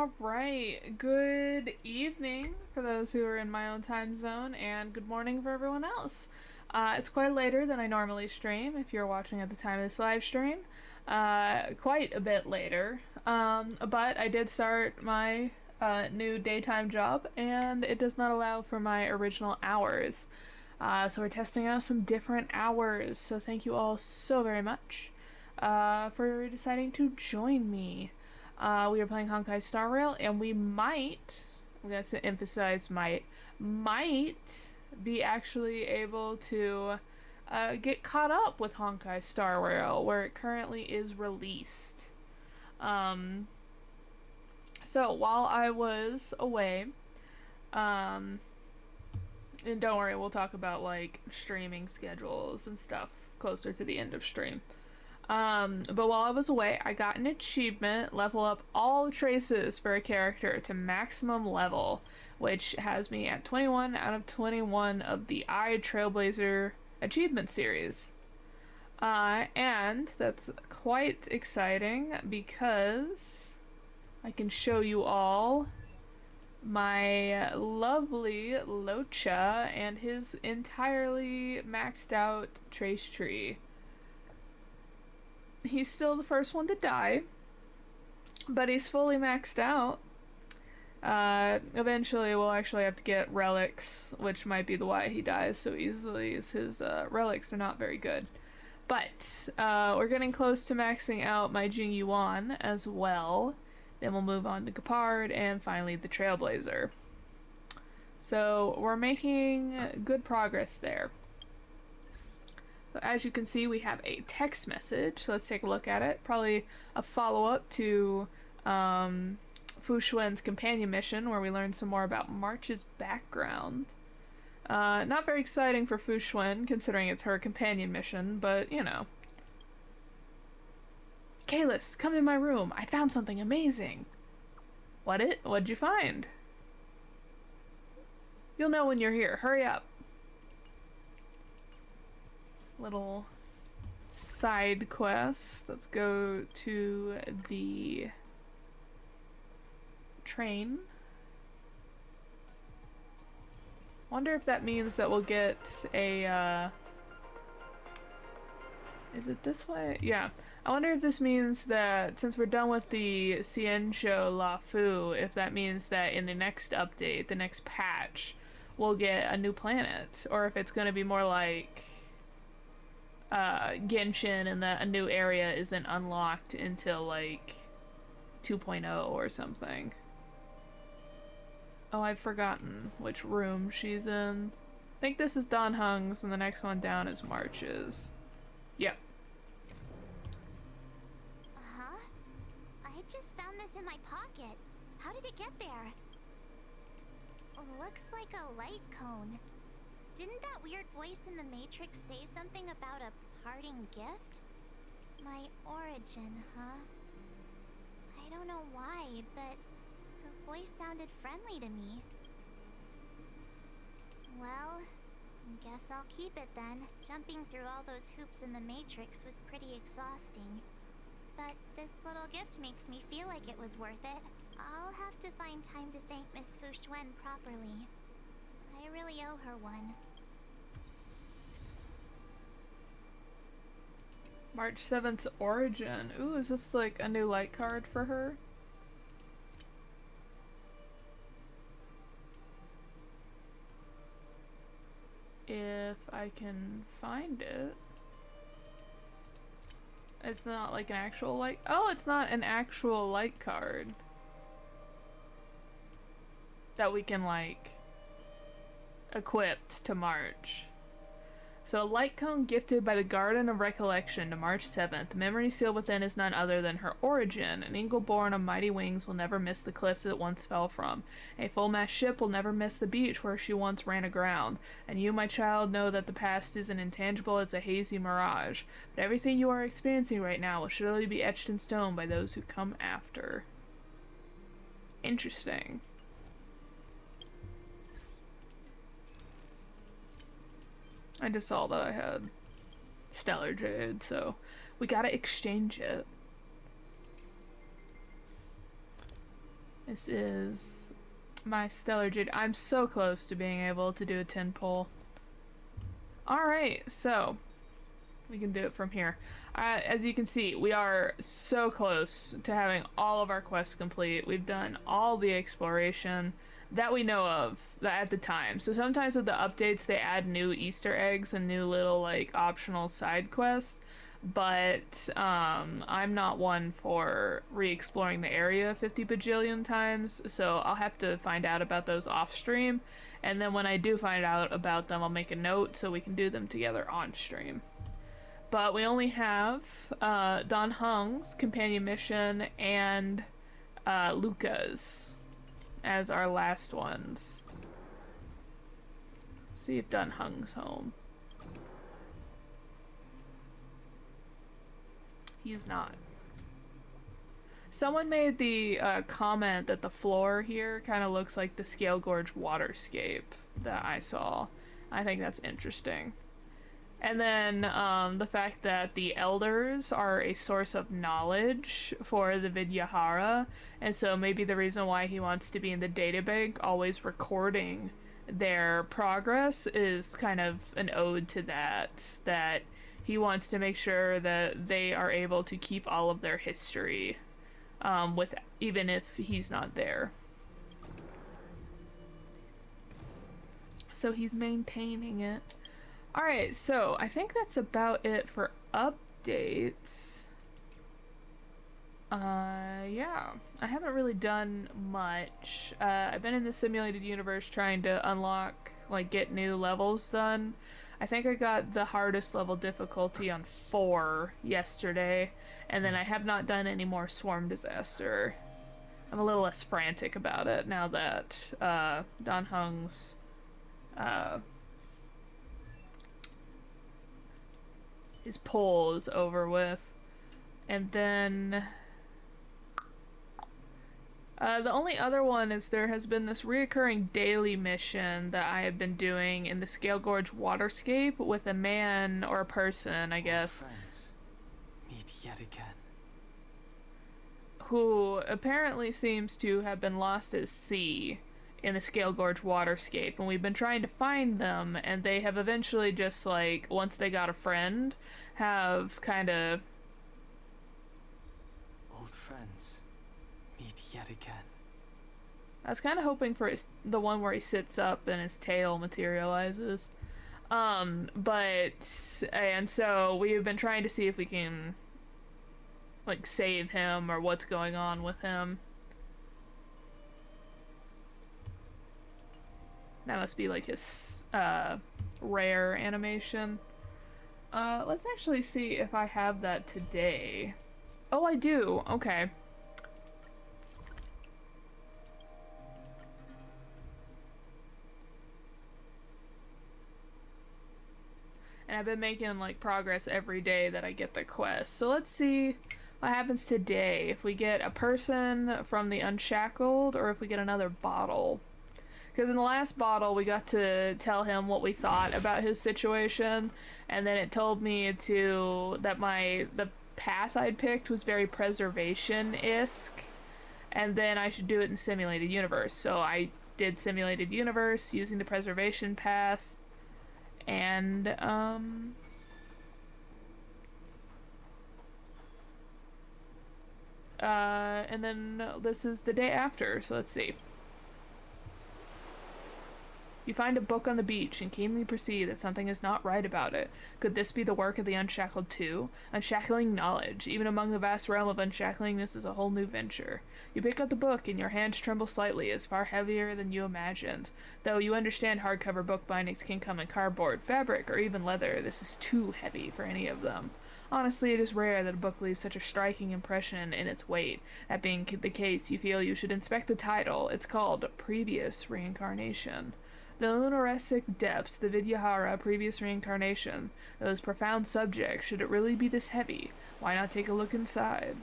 All right. Good evening for those who are in my own time zone, and good morning for everyone else. It's quite later than I normally stream if you're watching at the time of this live stream. Quite a bit later. But I did start my new daytime job, and it does not allow for my original hours. So we're testing out some different hours. So thank you all so very much for deciding to join me. We are playing Honkai Star Rail, and I'm going to emphasize might be actually able to get caught up with Honkai Star Rail, where it currently is released. Um, so while I was away, um, and don't worry, we'll talk about like streaming schedules and stuff closer to the end of stream. But while I was away, I got an achievement, level up all traces for a character to maximum level, which has me at 21 out of 21 of the Trailblazer achievement series. And that's quite exciting because I can show you all my lovely Locha and his entirely maxed out trace tree. He's still the first one to die, but he's fully maxed out. Eventually we'll actually have to get relics, which might be the why he dies so easily, is his relics are not very good. But we're getting close to maxing out my Jing Yuan as well. Then we'll move on to Gepard and finally the Trailblazer. So we're making good progress there. So as you can see, we have a text message. So let's take a look at it. Probably a follow-up to Fu Xuan's companion mission, where we learn some more about March's background. Not very exciting for Fu Xuan, considering it's her companion mission, but, you know. Kalis, come in my room. I found something amazing. What'd you find? You'll know when you're here. Hurry up. Little side quest. Let's go to the train. Wonder if that means that we'll get a is it this way? Yeah. I wonder if this means that since we're done with the Xianzhou La Fu, if that means that in the next update, the next patch, we'll get a new planet, or if it's going to be more like Genshin and that a new area isn't unlocked until like 2.0 or something. Oh, I've forgotten which room she's in. I think this is Dan Heng's and the next one down is March's. Yep. Huh? I just found this in my pocket. How did it get there? Looks like a light cone. Didn't that weird voice in the Matrix say something about a parting gift? My origin, huh? I don't know why, but the voice sounded friendly to me. Well, guess I'll keep it then. Jumping through all those hoops in the Matrix was pretty exhausting. But this little gift makes me feel like it was worth it. I'll have to find time to thank Miss Fu Xuan properly. I really owe her one. March 7th's origin. Ooh, is this like a new light card for her? If I can find it. It's not like an actual light. Oh, it's not an actual light card that we can like equip to March. So a light cone gifted by the Garden of Recollection to March 7th. The memory sealed within is none other than her origin. An eagle born on mighty wings will never miss the cliff that once fell from. A full-mast ship will never miss the beach where she once ran aground. And you, my child, know that the past isn't intangible as a hazy mirage. But everything you are experiencing right now will surely be etched in stone by those who come after. Interesting. I just saw that I had Stellar Jade, so we gotta exchange it. This is my stellar jade. I'm so close to being able to do a 10 pull. Alright, so we can do it from here. As you can see, we are so close to having all of our quests complete. We've done all the exploration that we know of at the time. So sometimes with the updates, they add new Easter eggs and new little like optional side quests. But I'm not one for re-exploring the area 50 bajillion times, so I'll have to find out about those off stream, and then when I do find out about them, I'll make a note so we can do them together on stream. But we only have Don Hung's companion mission and Luka's as our last ones. Let's see if Don Hung's home. He's not. Someone made the comment that the floor here kind of looks like the Scale Gorge waterscape that I saw. I think that's interesting. And then the fact that the elders are a source of knowledge for the Vidyahara, and so maybe the reason why he wants to be in the databank always recording their progress is kind of an ode to that he wants to make sure that they are able to keep all of their history, with even if he's not there. So he's maintaining it. Alright, so I think that's about it for updates. Yeah, I haven't really done much. I've been in the simulated universe trying to unlock, like, get new levels done. I think I got the hardest level difficulty on 4 yesterday, and then I have not done any more Swarm Disaster. I'm a little less frantic about it now that Don Hung's his pull is over with. And then the only other one is there has been this reoccurring daily mission that I have been doing in the Scale Gorge waterscape with a man or a person, I guess, friends meet yet again. who apparently seems to have been lost at sea in the Scale Gorge waterscape, and we've been trying to find them, and they have eventually just, like, once they got a friend, have kind of... Old friends meet yet again. I was kind of hoping for the one where he sits up and his tail materializes. And so we have been trying to see if we can, like, save him or what's going on with him. That must be like his rare animation. Let's actually see if I have that today. Oh, I do. Okay. And I've been making like progress every day that I get the quest. So let's see what happens today. If we get a person from the Unshackled or if we get another bottle. Because in the last bottle, we got to tell him what we thought about his situation, and then it told me that the path I'd picked was very preservation-esque, and then I should do it in Simulated Universe. So I did Simulated Universe using the preservation path, and then this is the day after, so let's see. You find a book on the beach and keenly perceive that something is not right about it. Could this be the work of the Unshackled too? Unshackling knowledge. Even among the vast realm of unshackling, this is a whole new venture. You pick up the book and your hands tremble slightly, as far heavier than you imagined. Though you understand hardcover book bindings can come in cardboard, fabric, or even leather, this is too heavy for any of them. Honestly, it is rare that a book leaves such a striking impression in its weight. That being the case, you feel you should inspect the title. It's called Previous Reincarnation. The lunaresque depths, the Vidyahara, previous reincarnation, those profound subjects, should it really be this heavy? Why not take a look inside?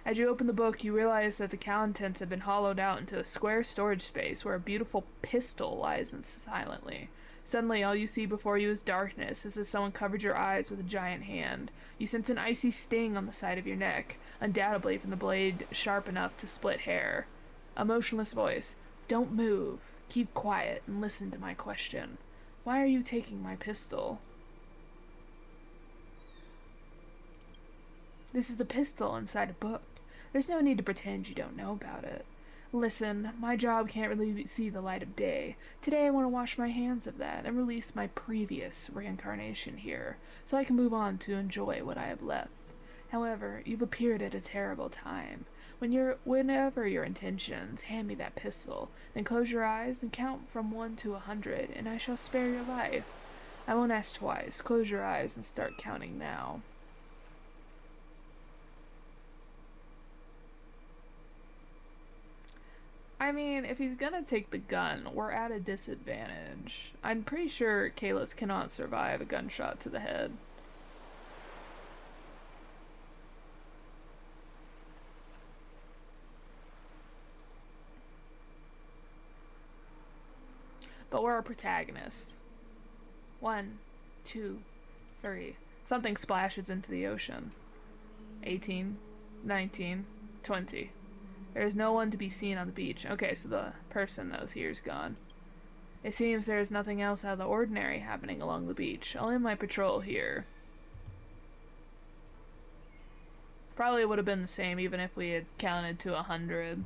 As you open the book, you realize that the contents have been hollowed out into a square storage space where a beautiful pistol lies silently. Suddenly, all you see before you is darkness, as if someone covered your eyes with a giant hand. You sense an icy sting on the side of your neck, undoubtedly from the blade sharp enough to split hair. A motionless voice. Don't move. Keep quiet and listen to my question. Why are you taking my pistol? This is a pistol inside a book. There's no need to pretend you don't know about it. Listen, my job can't really see the light of day. Today I want to wash my hands of that and release my previous reincarnation here, so I can move on to enjoy what I have left. However, you've appeared at a terrible time. Whenever your intentions, hand me that pistol, then close your eyes and count from 1 to 100, and I shall spare your life. I won't ask twice. Close your eyes and start counting now. I mean, if he's gonna take the gun, we're at a disadvantage. I'm pretty sure Kalis cannot survive a gunshot to the head. But we're our protagonist. 1, 2, 3. Something splashes into the ocean. 18, 19, 20. There is no one to be seen on the beach. Okay, so the person that was here is gone. It seems there is nothing else out of the ordinary happening along the beach. I'll end my patrol here. Probably would have been the same even if we had counted to 100.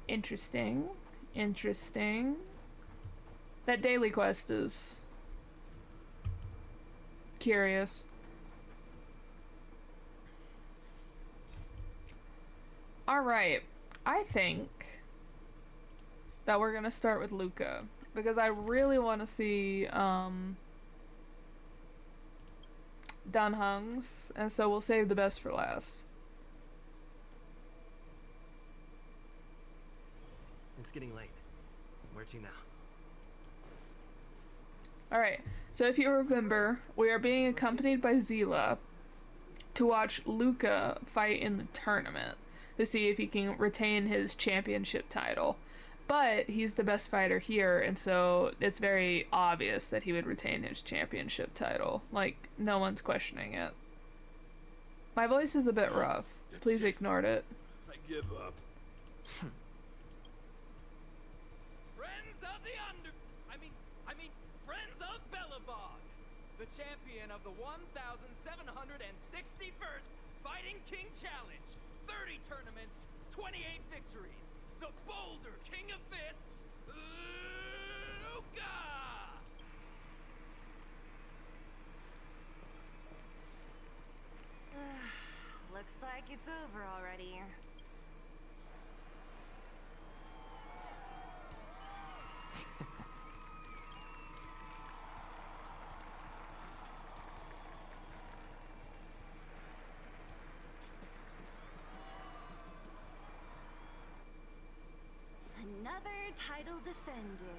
Interesting. Interesting. That daily quest is curious. Alright, I think that we're gonna start with Luka, because I really want to see Dunhung's, and so we'll save the best for last. It's getting late. Where to now? Alright, so if you remember, we are being accompanied by Zila to watch Luka fight in the tournament to see if he can retain his championship title. But he's the best fighter here, and so it's very obvious that he would retain his championship title. Like, no one's questioning it. My voice is a bit rough. Please ignore it. I give up. Friends of the Friends of Bellabog, the champion of the 1,761st Fighting King Challenge. 30 tournaments, 28 victories. The Boulder King of Fists, Luka! Looks like it's over already. Another title defender.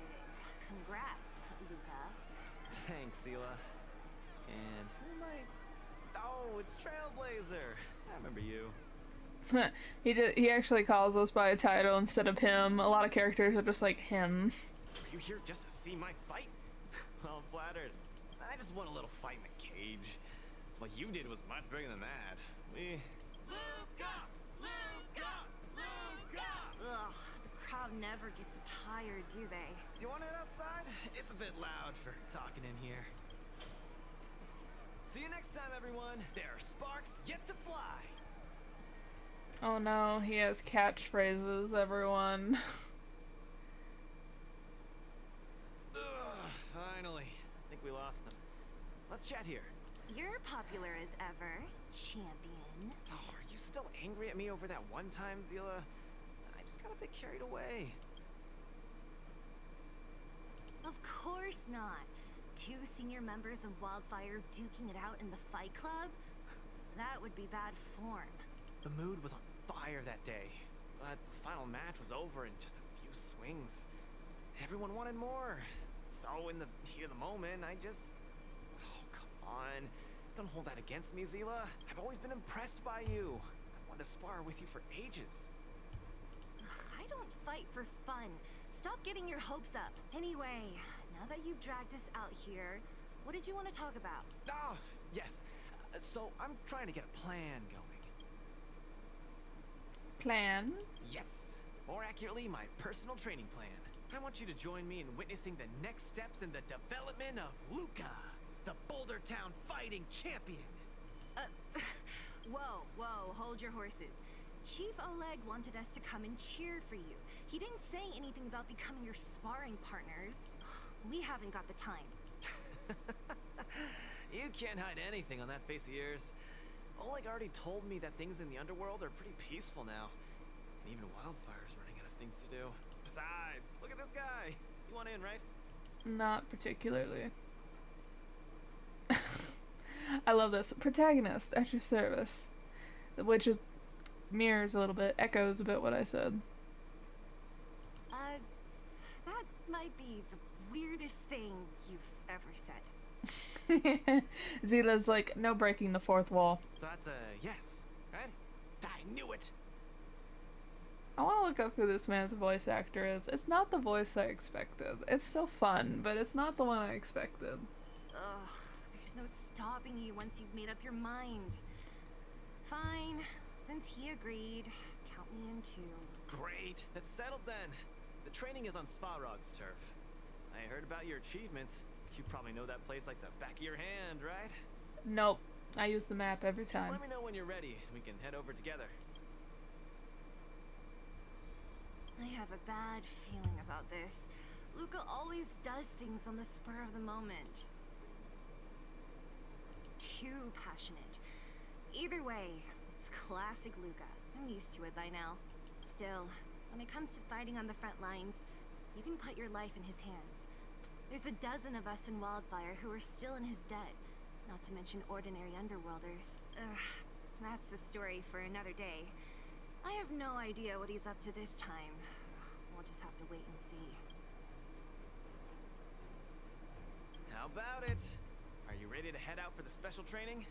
Congrats, Luka. Thanks, Sela. And who am I? Oh, it's Trailblazer. I remember you. He actually calls us by a title instead of him. A lot of characters are just like him. Were you here just to see my fight? Well, I'm flattered. I just want a little fight in the cage. What you did was much bigger than that. Luka! Luka! Luka! Ugh, the crowd never gets tired, do they? Do you want to head outside? It's a bit loud for talking in here. See you next time, everyone. There are sparks yet to fly. Oh no, he has catchphrases, everyone. Ugh, finally. I think we lost them. Let's chat here. You're popular as ever, champion. Oh, are you still angry at me over that one time, Zila? I just got a bit carried away. Of course not. 2 senior members of Wildfire duking it out in the Fight Club? That would be bad form. The mood was on fire that day, but the final match was over in just a few swings. Everyone wanted more. So in the heat of the moment, I just... Oh, come on. Don't hold that against me, Zila. I've always been impressed by you. I wanted to spar with you for ages. Ugh, I don't fight for fun. stop getting your hopes up. Anyway, now that you've dragged us out here, what did you want to talk about? Oh, yes. So I'm trying to get a plan going. Plan? Yes. More accurately, my personal training plan. I want you to join me in witnessing the next steps in the development of Luka, the Boulder Town fighting champion. Whoa, hold your horses. Chief Oleg wanted us to come and cheer for you. He didn't say anything about becoming your sparring partners. We haven't got the time. You can't hide anything on that face of yours. Oleg already told me that things in the underworld are pretty peaceful now. And even Wildfire's running out of things to do. Besides, look at this guy. You want in, right? Not particularly. I love this. Protagonist at your service. Which is, mirrors a little bit, echoes a bit what I said. That might be the weirdest thing you've ever said. Zila's like, no breaking the fourth wall. So that's a yes, right? I knew it. I want to look up who this man's voice actor is. It's not the voice I expected. It's still fun, but it's not the one I expected. Ugh, there's no stopping you once you've made up your mind. Fine, since he agreed, count me in too. Great, that's settled then. The training is on Svarog's turf. I heard about your achievements. You probably know that place like the back of your hand, right? Nope. I use the map every Just time. let me know when you're ready. We can head over together. I have a bad feeling about this. Luka always does things on the spur of the moment. Too passionate. Either way, it's classic Luka. I'm used to it by now. Still, when it comes to fighting on the front lines, you can put your life in his hands. There's a dozen of us in Wildfire who are still in his debt, not to mention ordinary underworlders. Ugh, that's a story for another day. I have no idea what he's up to this time. We'll just have to wait and see. How about it? Are you ready to head out for the special training?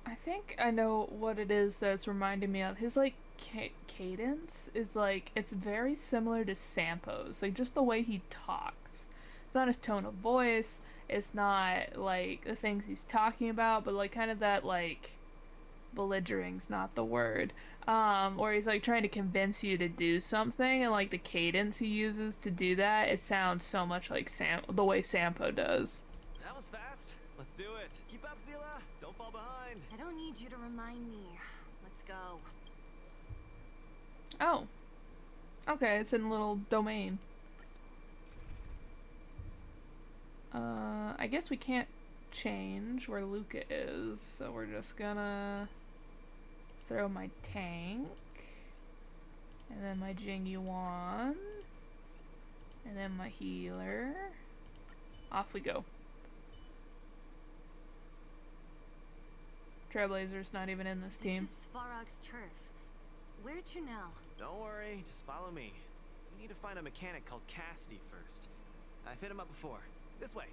I think I know what it is that's reminding me of. His, like, cadence is, like, it's very similar to Sampo's. Like, just the way he talks. It's not his tone of voice. It's not, like, the things he's talking about, but, like, kind of that, like, belligering's not the word. Where he's, like, trying to convince you to do something, and, like, the cadence he uses to do that, it sounds so much like the way Sampo does. That was fast. Let's do it. Keep up, Zila. Don't fall behind. I don't need you to remind me. Let's go. Oh. Okay, it's in a little domain. I guess we can't change where Luka is, so we're just gonna throw my tank, and then my Jingyuan, and then my healer. Off we go. Trailblazer's not even in this team. This is Svarog's turf. Where to now? Don't worry, just follow me. We need to find a mechanic called Cassidy first. I've hit him up before. This way.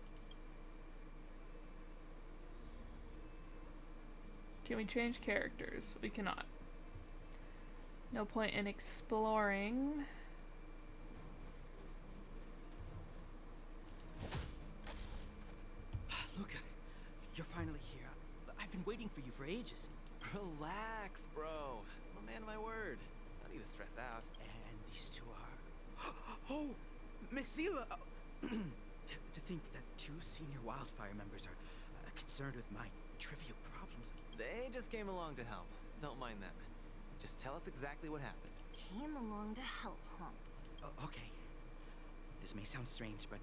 Can we change characters? We cannot. No point in exploring. Luka, you're finally here. I've been waiting for you for ages. Relax, bro. I'm a man of my word. No need to stress out. And these two are... Oh, Miss Zila! To think that two senior Wildfire members are concerned with my trivial problems. They just came along to help. Don't mind them. Just tell us exactly what happened. Came along to help, huh? Oh, okay. This may sound strange, but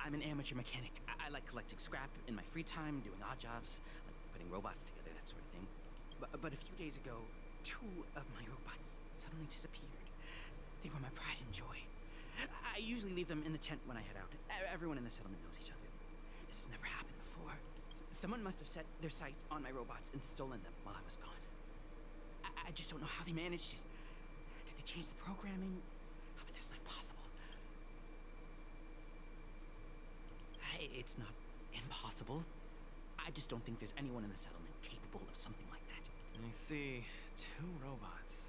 I'm an amateur mechanic. I like collecting scrap in my free time, doing odd jobs, like putting robots together, that sort of thing. But a few days ago, two of my robots suddenly disappeared. They were my pride and joy. I usually leave them in the tent when I head out. Everyone in the settlement knows each other. This has never happened before. Someone must have set their sights on my robots and stolen them while I was gone. I just don't know how they managed it. Did they change the programming? Oh, but that's not possible. It's not impossible. I just don't think there's anyone in the settlement capable of something like that. I see. Two robots.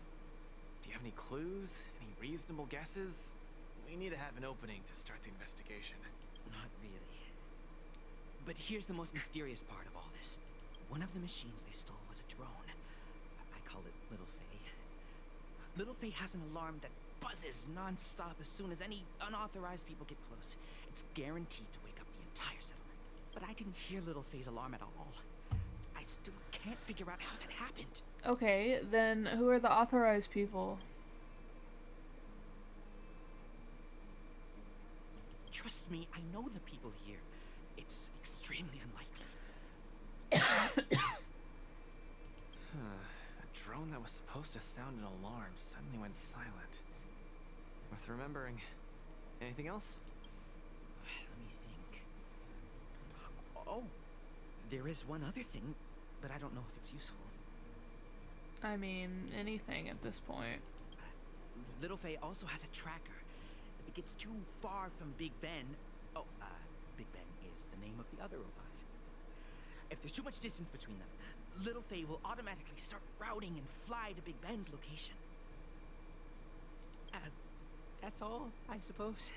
Do you have any clues? Any reasonable guesses? we need to have an opening to start the investigation. Not really. But here's the most mysterious part of all this. One of the machines they stole was a drone. I call it Little Faye. Little Faye has an alarm that buzzes non-stop as soon as any unauthorized people get close. It's guaranteed to wake up the entire settlement. But I didn't hear Little Faye's alarm at all. I still can't figure out how that happened. Okay, then who are the authorized people? Trust me, I know the people here. It's extremely unlikely. A drone that was supposed to sound an alarm suddenly went silent. Worth remembering. Anything else? Let me think. Oh, there is one other thing, but I don't know if it's useful. I mean, anything at this point. Little Faye also has a tracker. If it gets too far from Big Ben... Oh, Big Ben is the name of the other robot. If there's too much distance between them, Little Faye will automatically start routing and fly to Big Ben's location. That's all, I suppose.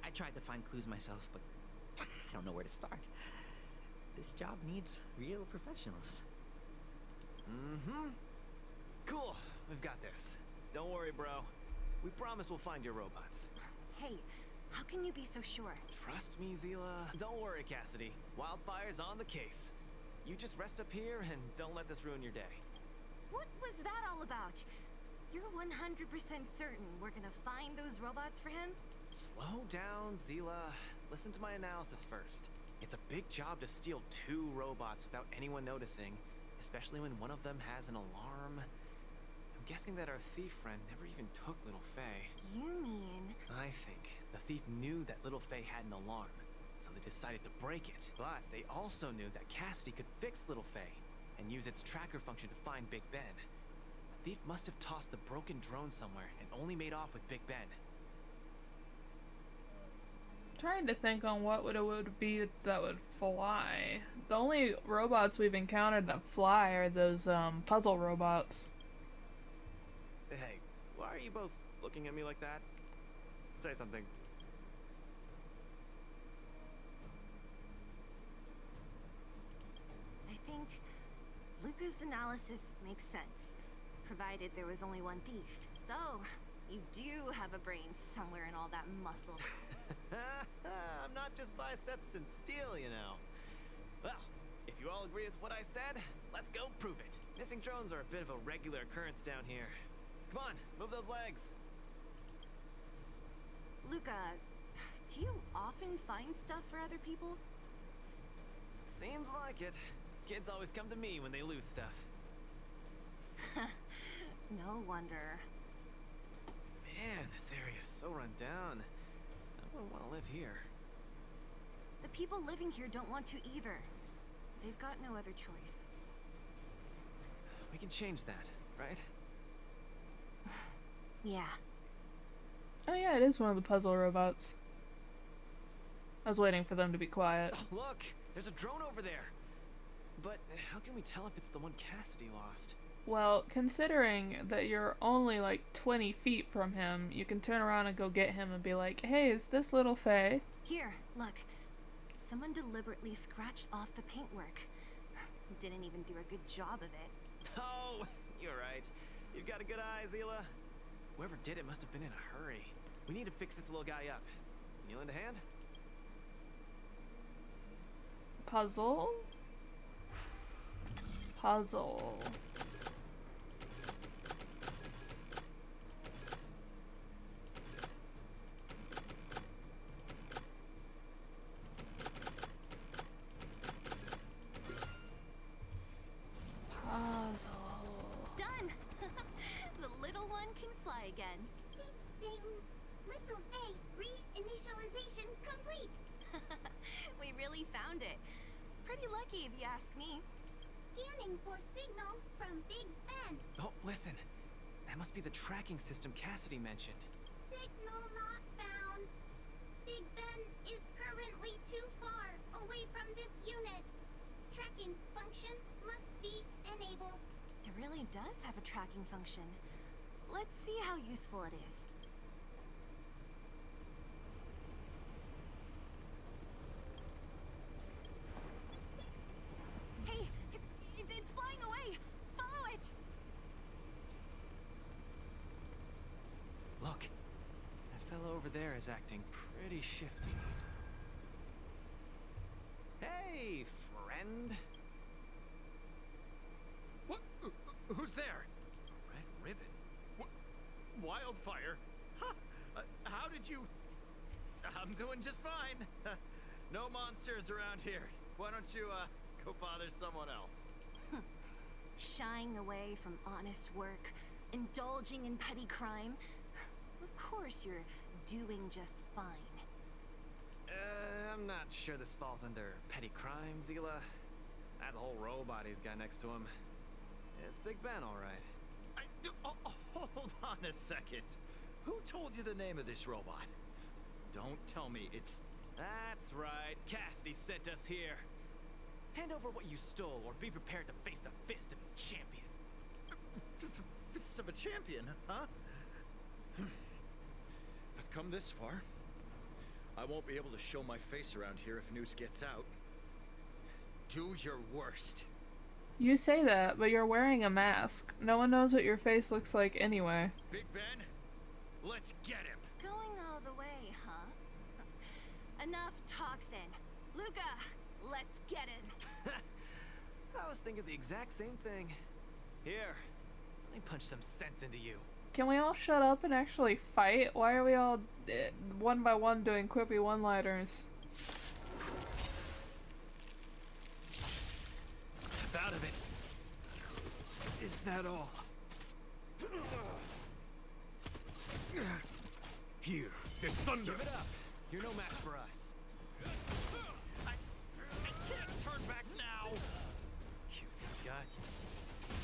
I tried to find clues myself, but I don't know where to start. This job needs real professionals. Mm-hmm. Cool, we've got this. Don't worry, bro. We promise we'll find your robots. Hey, how can you be so sure? Trust me, Zila. Don't worry, Cassidy. Wildfire's on the case. You just rest up here and don't let this ruin your day. What was that all about? You're 100% certain we're gonna find those robots for him? Slow down, Zila. Listen to my analysis first. It's a big job to steal 2 robots without anyone noticing, especially when one of them has an alarm. I'm guessing that our thief friend never even took Little Faye. You mean... I think the thief knew that Little Faye had an alarm, so they decided to break it. But they also knew that Cassidy could fix Little Faye and use its tracker function to find Big Ben. The thief must have tossed the broken drone somewhere and only made off with Big Ben. Trying to think on what it would be that would fly. The only robots we've encountered that fly are those puzzle robots. Hey, why are you both looking at me like that? Say something. I think Luka's analysis makes sense, provided there was only one thief. So, you do have a brain somewhere in all that muscle. I'm not just biceps and steel, you know. Well, if you all agree with what I said, let's go prove it. Missing drones are a bit of a regular occurrence down here. Come on, move those legs. Luka, do you often find stuff for other people? Seems like it. Kids always come to me when they lose stuff. No wonder. Man, this area is so run down. I wouldn't want to live here. The people living here don't want to either. They've got no other choice. We can change that, right? Yeah. Oh yeah, it is one of the puzzle robots. I was waiting for them to be quiet. Oh, look! There's a drone over there! But how can we tell if it's the one Cassidy lost? Well, considering that you're only like 20 feet from him, you can turn around and go get him and be like, hey, is this Little Faye? Here, look. Someone deliberately scratched off the paintwork. Didn't even do a good job of it. Oh, you're right. You've got a good eye, Zila. Whoever did it must have been in a hurry. We need to fix this little guy up. Can you lend a hand? Puzzle? Puzzle. Puzzle. Done! The little one can fly again. Bing, Little Faye, reinitialization complete. We really found it. Pretty lucky if you ask me. Scanning for signal from Big Ben. Oh, listen. That must be the tracking system Cassidy mentioned. Signal not found. Big Ben is currently too far away from this unit. Tracking function must be enabled. It really does have a tracking function. Let's see how useful it is. over there is acting pretty shifty. Hey, friend. What? Who's there? Red ribbon? What? Wildfire? Huh? How did you... I'm doing just fine. No monsters around here. Why don't you, go bother someone else? Shying away from honest work, indulging in petty crime. Of course you're doing just fine. I'm not sure this falls under petty crime, Zila. That whole robot he's got next to him. It's Big Ben, all right. Hold on a second. Who told you the name of this robot? Don't tell me it's... That's right. Cassidy sent us here. Hand over what you stole, or be prepared to face the fist of a champion. Fists of a champion, huh? I've come this far. I won't be able to show my face around here if news gets out. Do your worst. You say that, but you're wearing a mask. No one knows what your face looks like anyway. Big Ben, let's get him. Going all the way, huh? Enough talk then. Luka, let's get him. I was thinking the exact same thing. Here, let me punch some sense into you. Can we all shut up and actually fight? Why are we all one by one doing quippy one-liners? Step out of it. Is that all? Here, there's thunder. Give it up. You're no match for us. I can't turn back now. You've got guts.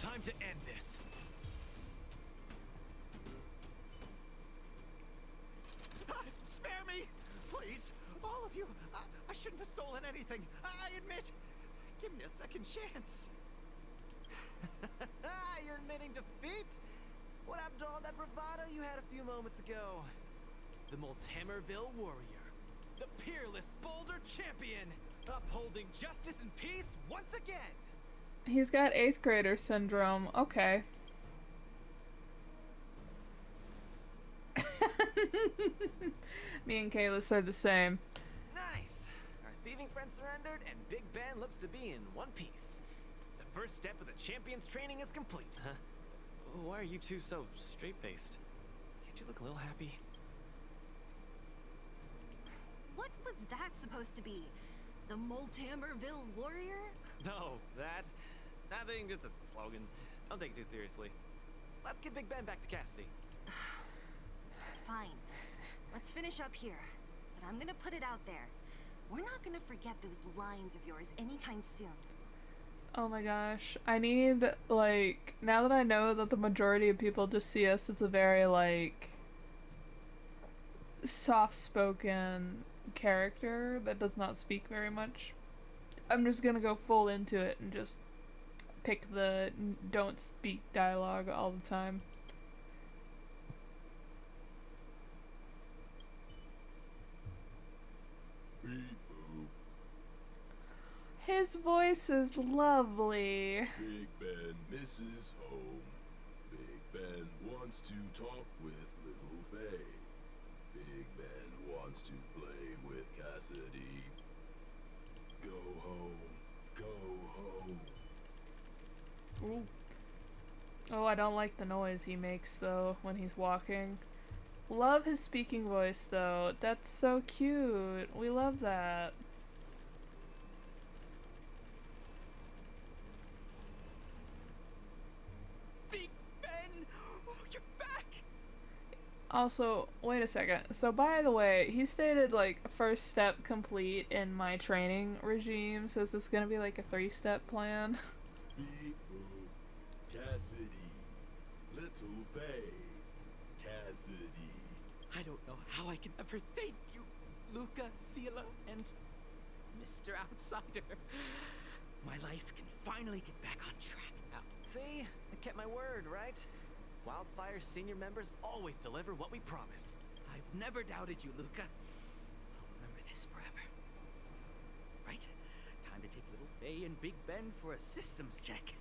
Time to end this. Spare me, please, all of you. I shouldn't have stolen anything. I admit. Give me a second chance. You're admitting defeat? What happened to all that bravado you had a few moments ago? The Multamerville warrior. The peerless Boulder champion. Upholding justice and peace once again. He's got 8th grader syndrome. Okay. Me and Kayla said the same. Nice. Our thieving friend surrendered, and Big Ben looks to be in one piece. The first step of the champion's training is complete. Huh? Why are you two so straight-faced? Can't you look a little happy? What was that supposed to be? The Multamerville warrior? No, that... I think it's a slogan. Don't take it too seriously. Let's get Big Ben back to Cassidy. Fine. Let's finish up here. But I'm gonna put it out there. We're not gonna forget those lines of yours anytime soon. Oh my gosh. I need, like, now that I know that the majority of people just see us as a very, like, soft-spoken character that does not speak very much, I'm just gonna go full into it and just pick the don't speak dialogue all the time. His voice is lovely. Big Ben misses home. Big Ben wants to talk with little Faye. Big Ben wants to play with Cassidy. Go home. Go home. Ooh. Oh, I don't like the noise he makes, though, when he's walking. Love his speaking voice, though. That's so cute. We love that. Big Ben! Oh, you're back! Also, wait a second. So, by the way, he stated, like, first step complete in my training regime. So is this gonna be, like, a 3-step plan? Cassidy. Little Faye. Cassidy. I don't know how I can ever thank you, Luka, Sela, and Mr. Outsider. My life can finally get back on track now. See? I kept my word, right? Wildfire's senior members always deliver what we promise. I've never doubted you, Luka. I'll remember this forever. Right? Time to take little Faye and Big Ben for a systems check.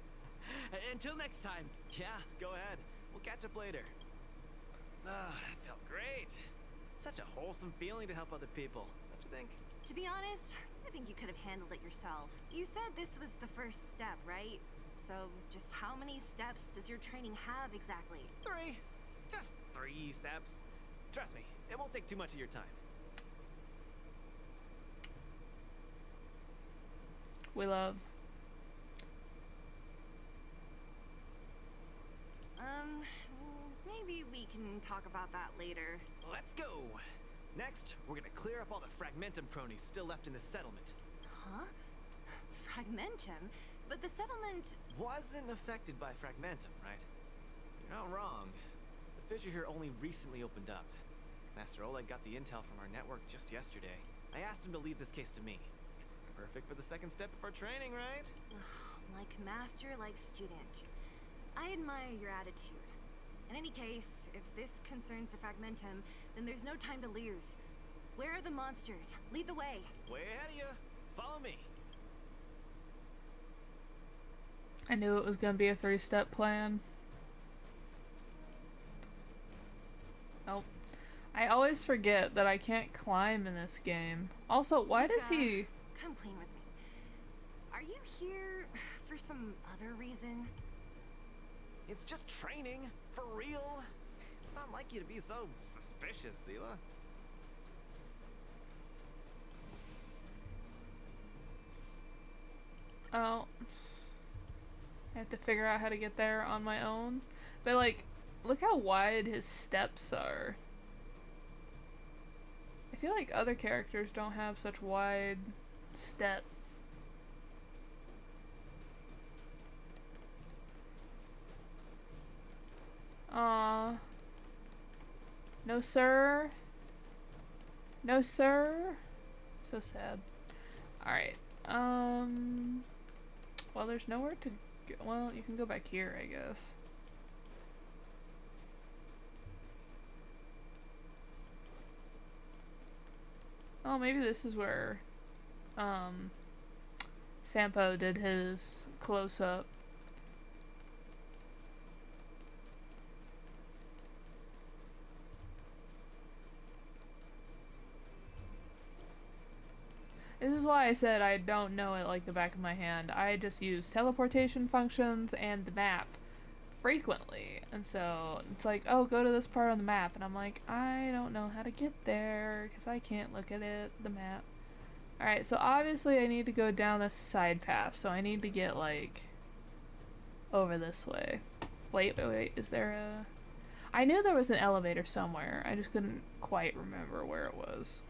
Until next time. Yeah, go ahead. We'll catch up later. Ah, that felt great. such a wholesome feeling to help other people, don't you think? To be honest, I think you could have handled it yourself. You said this was the first step, right? So, just how many steps does your training have exactly? 3. Just 3 steps. Trust me, it won't take too much of your time. We love. Maybe we can talk about that later. Let's go! Next, we're gonna clear up all the Fragmentum cronies still left in the settlement. Huh? Fragmentum? But the settlement... Wasn't affected by Fragmentum, right? You're not wrong. The fissure here only recently opened up. Master Oleg got the intel from our network just yesterday. I asked him to leave this case to me. Perfect for the second step of our training, right? Like master, like student. I admire your attitude. In any case, if this concerns the Fragmentum, then there's no time to lose. Where are the monsters? Lead the way. Way ahead of you. Follow me. I knew it was gonna be a 3-step plan. Nope. I always forget that I can't climb in this game. Also, why does Luka, he... Come clean with me. Are you here for some other reason? It's just training. For real. It's not like you to be so suspicious, Seela. Oh. I have to figure out how to get there on my own. But like, look how wide his steps are. I feel like other characters don't have such wide steps. Aw. No sir. No sir. So sad. Alright. Well, there's nowhere to go. Well, you can go back here, I guess. Oh, maybe this is where, Sampo did his close-up. This is why I said I don't know it like the back of my hand. I just use teleportation functions and the map frequently. And so it's like, oh, go to this part on the map. And I'm like, I don't know how to get there because I can't look at it, the map. Alright, so obviously I need to go down this side path. So I need to get, like, over this way. Wait, is there a... I knew there was an elevator somewhere. I just couldn't quite remember where it was.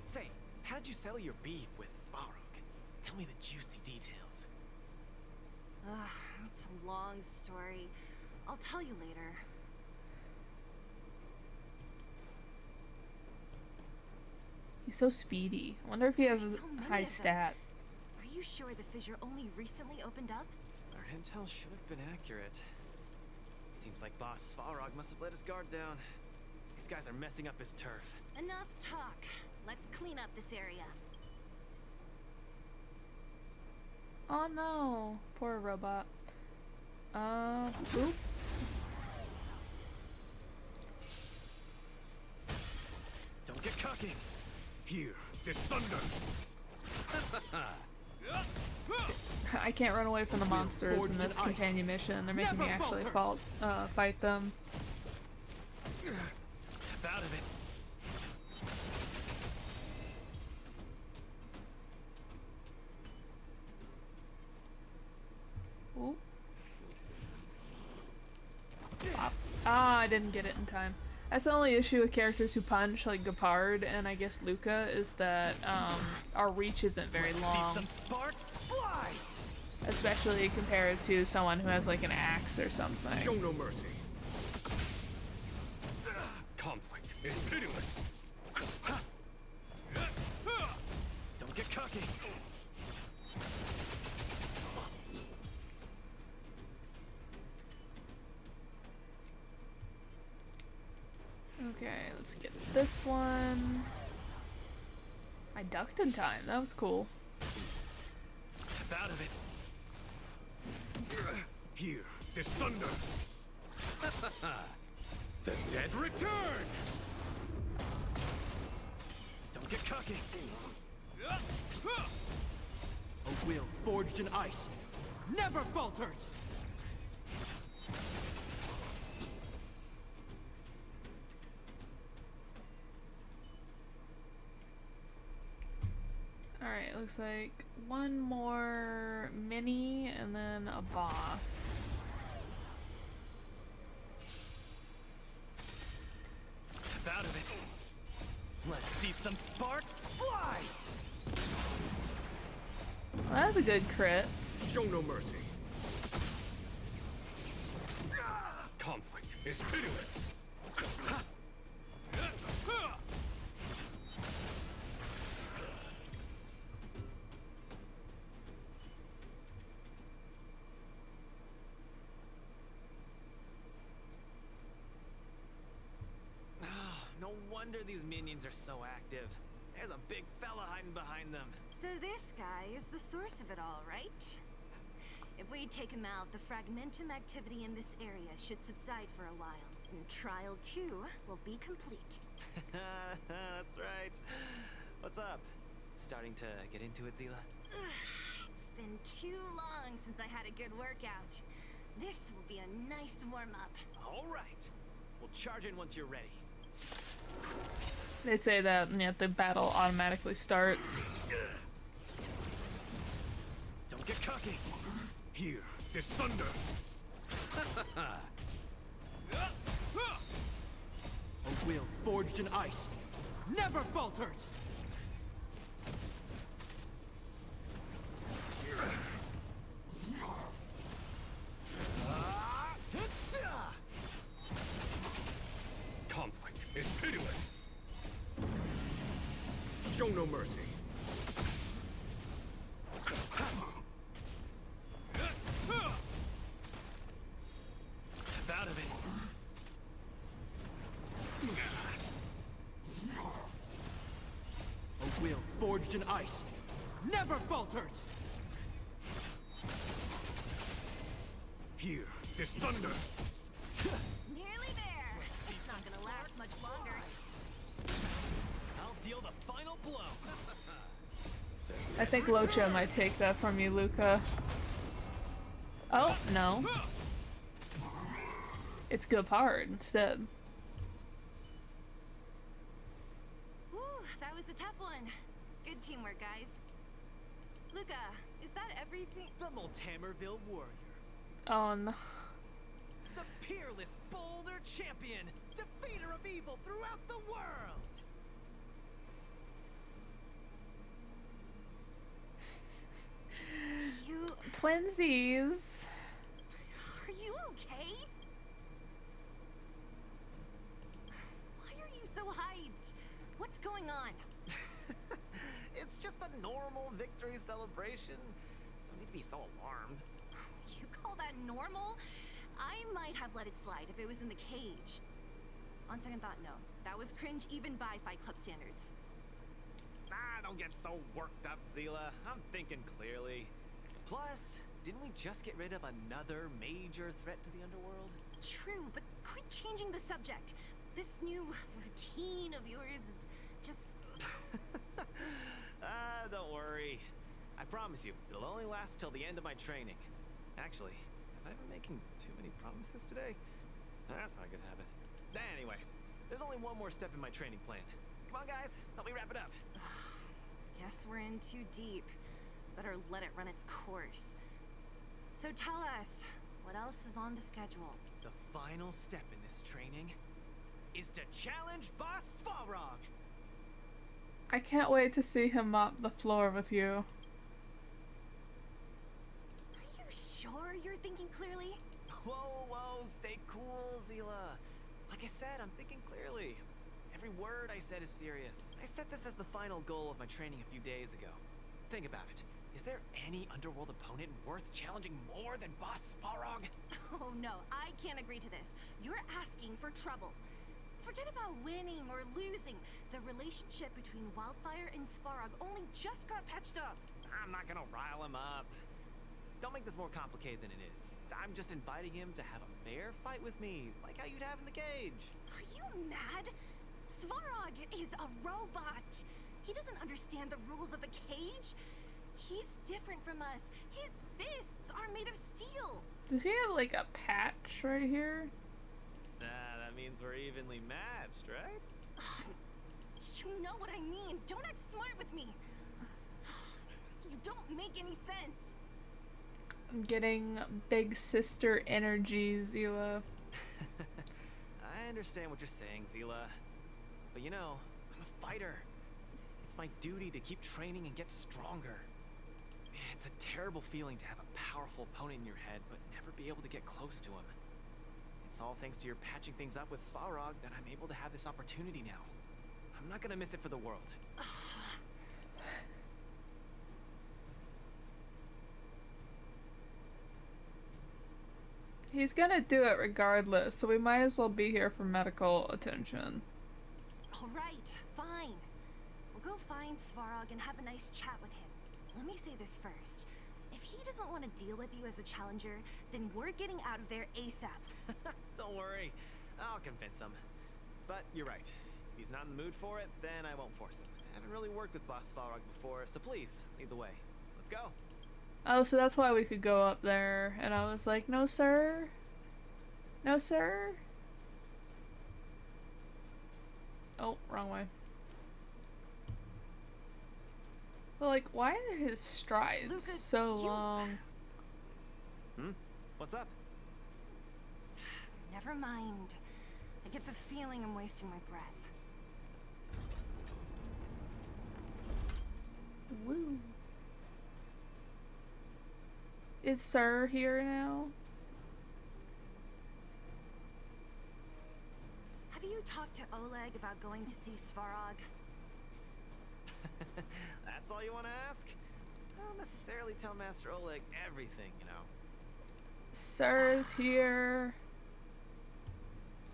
Say, how did you settle your beef with Svarog? Tell me the juicy details. Ugh, it's a long story. I'll tell you later. He's so speedy. I wonder if he has There's so a many high of them. stat. Are you sure the fissure only recently opened up? Our intel should have been accurate. Seems like Boss Svarog must have let his guard down. These guys are messing up his turf. Enough talk. Let's clean up this area. Oh no, poor robot. Oop. Don't get cocky. Here, this thunder. I can't run away from the monsters in forged this in ice. companion mission. They're making me Never actually falter. fight them. Step out of it. Ooh. Pop. Ah, I didn't get it in time. That's the only issue with characters who punch, like Gepard and I guess Luka, is that our reach isn't very See long. some sparks? Fly! Especially compared to someone who has like an axe or something. Show no mercy. Conflict is pitiless. Don't get cocky. Okay, let's get this one. I ducked in time. That was cool. Step out of it. Here, this thunder. The dead return. Don't get cocky. A will forged in ice never falters! Alright, looks like one more mini and then a boss. Step out of it. Let's see some sparks fly! Well, that's a good crit. Show no mercy. Conflict is pitiless. No wonder these minions are so active. There's a big fella hiding behind them. So this guy is the source of it all, right? If we take him out, the fragmentum activity in this area should subside for a while, and Trial 2 will be complete. That's right. What's up? Starting to get into it, Zila? It's been too long since I had a good workout. This will be a nice warm-up. All right. We'll charge in once you're ready. They say that, and yet the battle automatically starts. Don't get cocky. Here, this thunder. A will forged in ice never falters! Conflict is pitiless. Show no mercy. Step out of it. A will forged in ice never falters! Here, this thunder. Nearly there. It's not gonna last much longer. I'll deal the final blow. I think Locha might take that from you, Luka. Oh, no. It's Gepard instead. Whew, that was a tough one. Good teamwork, guys. Luka, is that everything? The Multamerville Warrior. Oh no. The peerless boulder champion. Defeater of evil throughout the world. You... Twinsies. Are you okay? Why are you so hyped? What's going on? It's just a normal victory celebration. Don't need to be so alarmed. You call that normal? I might have let it slide if it was in the cage. On second thought, no. That was cringe even by Fight Club standards. Don't get so worked up, Zila. I'm thinking clearly. Plus, didn't we just get rid of another major threat to the underworld? True, but quit changing the subject. This new routine of yours is just... Don't worry. I promise you, it'll only last till the end of my training. Actually, have I been making too many promises today? That's not a good habit. Anyway, there's only one more step in my training plan. Come on, guys, help me wrap it up. Guess we're in too deep. Better let it run its course. So tell us, what else is on the schedule? The final step in this training is to challenge Boss Svarog. I can't wait to see him mop the floor with you. Are you sure you're thinking clearly? Whoa, stay cool, Zila. Like I said, I'm thinking clearly. Every word I said is serious. I set this as the final goal of my training a few days ago. Think about it. Is there any underworld opponent worth challenging more than Boss Svarog? Oh no, I can't agree to this. You're asking for trouble. Forget about winning or losing. The relationship between Wildfire and Svarog only just got patched up. I'm not gonna rile him up. Don't make this more complicated than it is. I'm just inviting him to have a fair fight with me, like how you'd have in the cage. Are you mad? Svarog is a robot. He doesn't understand the rules of the cage. He's different from us. His fists are made of steel. Does he have like a patch right here? That means we're evenly matched, right? You know what I mean. Don't act smart with me. You don't make any sense. I'm getting big sister energy, Zila. I understand what you're saying, Zila. But you know, I'm a fighter. It's my duty to keep training and get stronger. It's a terrible feeling to have a powerful opponent in your head, but never be able to get close to him. It's all thanks to your patching things up with Svarog that I'm able to have this opportunity now. I'm not gonna miss it for the world. He's gonna do it regardless, so we might as well be here for medical attention. Alright, fine. We'll go find Svarog and have a nice chat with him. Let me say this first. If he doesn't want to deal with you as a challenger, then we're getting out of there ASAP. Don't worry, I'll convince him. But you're right. If he's not in the mood for it, then I won't force him. I haven't really worked with Boss Svarog before, so please, lead the way. Let's go. Oh, so that's why we could go up there. And I was like, no, sir. No, sir. Oh, wrong way. But like, why are his strides Luka, so long? What's up? Never mind. I get the feeling I'm wasting my breath. Woo. Is Sir here now? Have you talked to Oleg about going to see Svarog? That's all you want to ask? I don't necessarily tell Master Oleg everything, you know. Sir's here.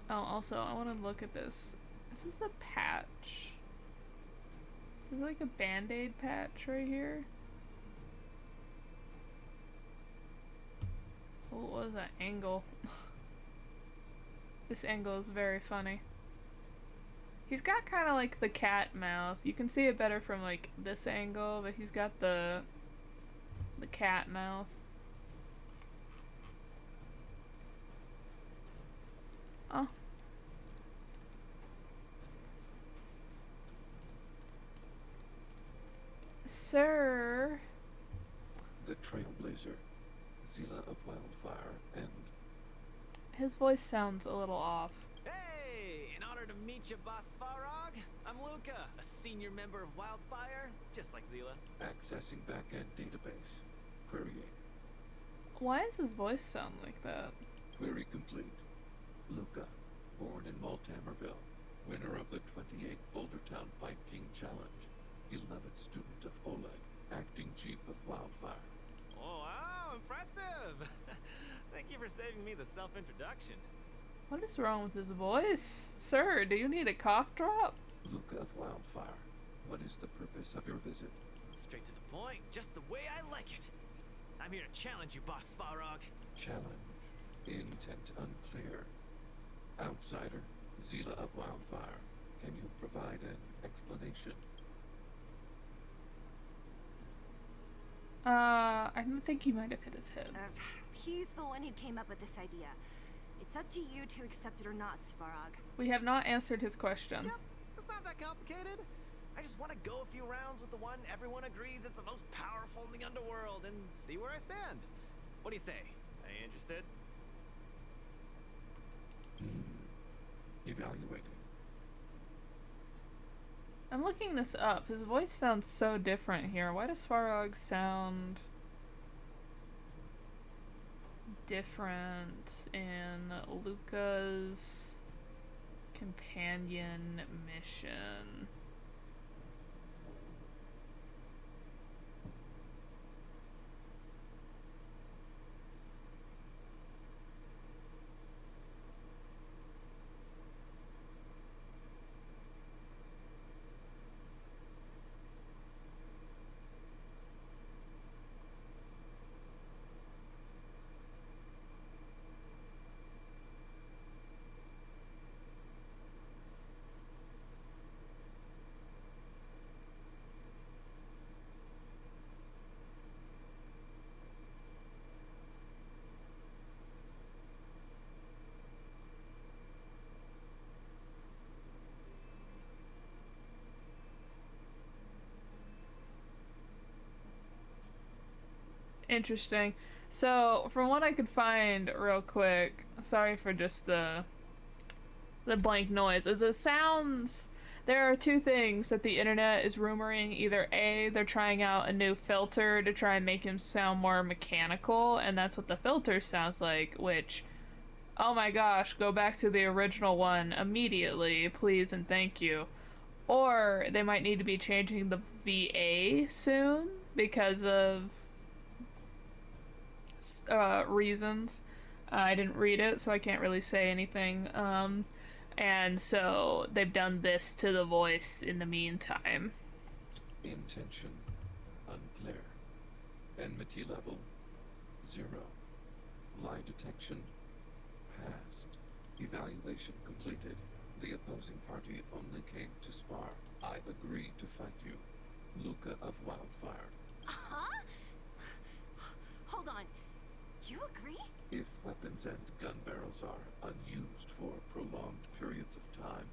Oh, also, I want to look at this. Is this a patch? Is this like a band-aid patch right here? What was that angle? This angle is very funny. He's got kind of like the cat mouth. You can see it better from like this angle, but he's got the cat mouth. Oh. Sir. The Trailblazer, Zila of Wildfire, and His voice sounds a little off. Hey! In honor to meet you, Boss Svarog, I'm Luka, a senior member of Wildfire, just like Zila. accessing backend database. Querying. Why does his voice sound like that? Query complete. Luka, born in Maltamerville, winner of the 28th Bouldertown Fight King Challenge, 11th student of Oleg, acting chief of Wildfire. Oh, wow, impressive! Thank you for saving me the self-introduction. What is wrong with his voice? Sir, do you need a cough drop? Luka of Wildfire, what is the purpose of your visit? Straight to the point, just the way I like it. I'm here to challenge you, Boss Svarog. Challenge. Intent unclear. Outsider, Zila of Wildfire, can you provide an explanation? I think he might have hit his head. He's the one who came up with this idea. It's up to you to accept it or not, Svarog. We have not answered his question. Yep, it's not that complicated. I just want to go a few rounds with the one everyone agrees is the most powerful in the underworld and see where I stand. What do you say? Are you interested? Evaluating. I'm looking this up. His voice sounds so different here. Why does Svarog sound different in Luka's companion mission? Interesting. So, from what I could find real quick, sorry for just the blank noise, is it sounds there are two things that the internet is rumoring. Either A, they're trying out a new filter to try and make him sound more mechanical, and that's what the filter sounds like, which, oh my gosh, go back to the original one immediately, please and thank you. Or they might need to be changing the VA soon because of reasons. I didn't read it, so I can't really say anything. And so they've done this to the voice in the meantime. Intention unclear. Enmity level 0. Lie detection passed. Evaluation completed. The opposing party only came to spar. I agree to fight you. Luka of Wildfire. Huh? Hold on. You agree? If weapons and gun barrels are unused for prolonged periods of time,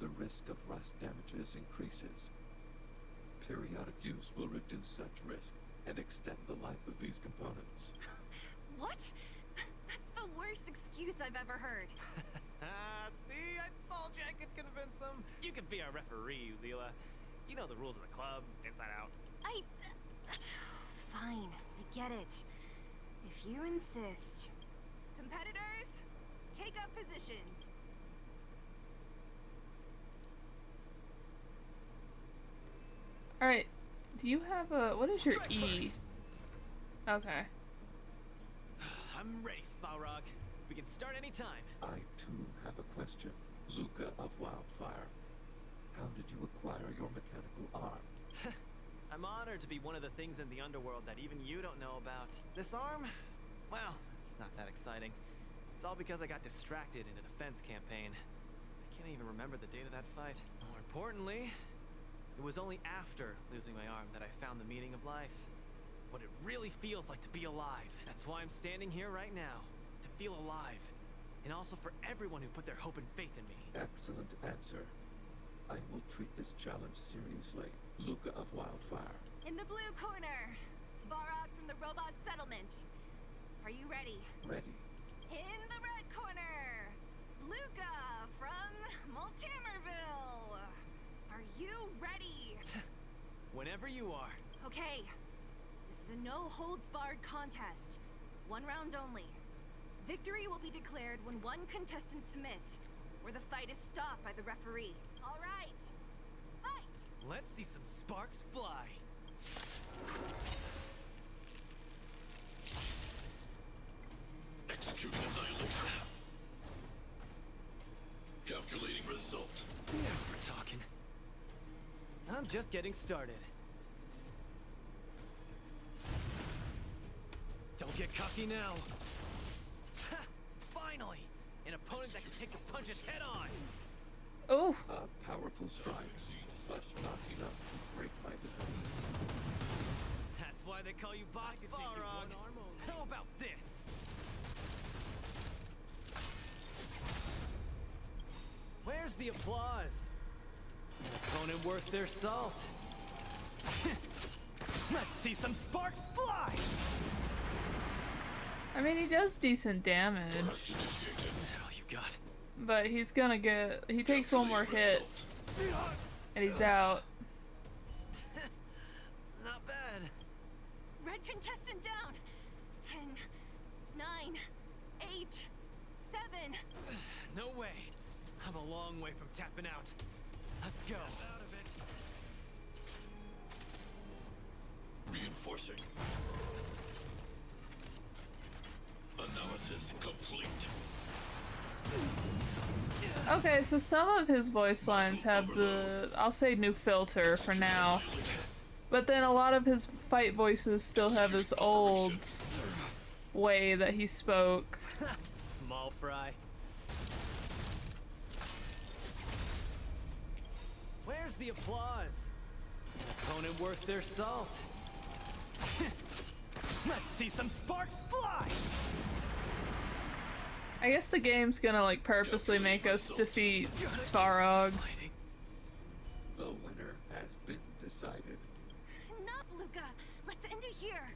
the risk of rust damages increases. Periodic use will reduce such risk and extend the life of these components. What? That's the worst excuse I've ever heard. See, I told you I could convince him. You could be our referee, Uzila. You know the rules of the club, inside out. Fine, I get it. If you insist. Competitors, take up positions. Alright, do you have a... what is your E? Okay. I'm ready, Svalrog. We can start anytime. I too have a question. Luka of Wildfire. How did you acquire your mechanical arm? I'm honored to be one of the things in the underworld that even you don't know about. This arm? Well, it's not that exciting. It's all because I got distracted in a defense campaign. I can't even remember the date of that fight. More importantly, it was only after losing my arm that I found the meaning of life. What it really feels like to be alive. That's why I'm standing here right now. To feel alive. And also for everyone who put their hope and faith in me. Excellent answer. I will treat this challenge seriously. Luka of Wildfire. In the blue corner, Svarog from the robot settlement. Are you ready? Ready. In the red corner, Luka from Multimerville. Are you ready? Whenever you are. Okay. This is a no-holds-barred contest. One round only. Victory will be declared when one contestant submits, or the fight is stopped by the referee. All right. Fight! Let's see some sparks fly. Executing annihilation. Calculating result. Now we're talking. I'm just getting started. Don't get cocky now. Ha! Finally! An opponent that can take your punches head on! Oh! A powerful strike, but not enough to break my defense. That's why they call you Boss Balrog. How about this? Where's the applause? An opponent worth their salt. Let's see some sparks fly! I mean, he does decent damage. Direct initiated. All you got. But he's gonna get... he takes one more hit, and he's out. Not bad. Red contestant down. 10, 9, 8, 7. No way. I'm a long way from tapping out. Let's go. Out of it. Reinforcing. Analysis complete. Okay, so some of his voice lines have the... I'll say new filter for now. But then a lot of his fight voices still have his old way that he spoke. Small fry. Where's the applause? An opponent worth their salt. Let's see some sparks fly! I guess the game's gonna like purposely make us defeat Svarog. The winner has been decided. Enough, Luka. Let's end it here.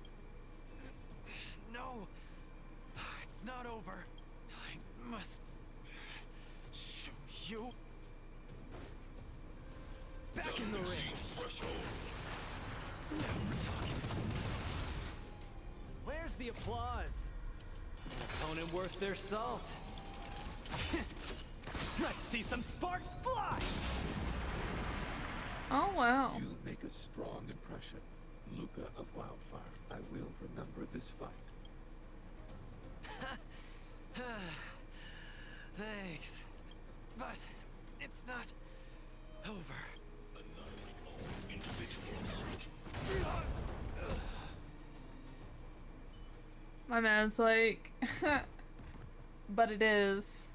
You... Back in the ring! Now we're talking. Where's the applause? An opponent worth their salt. Let's see some sparks fly! Oh wow. You make a strong impression, Luka of Wildfire. I will remember this fight. Thanks. But it's not over. Annihilate all individuals. My man's like, but it is.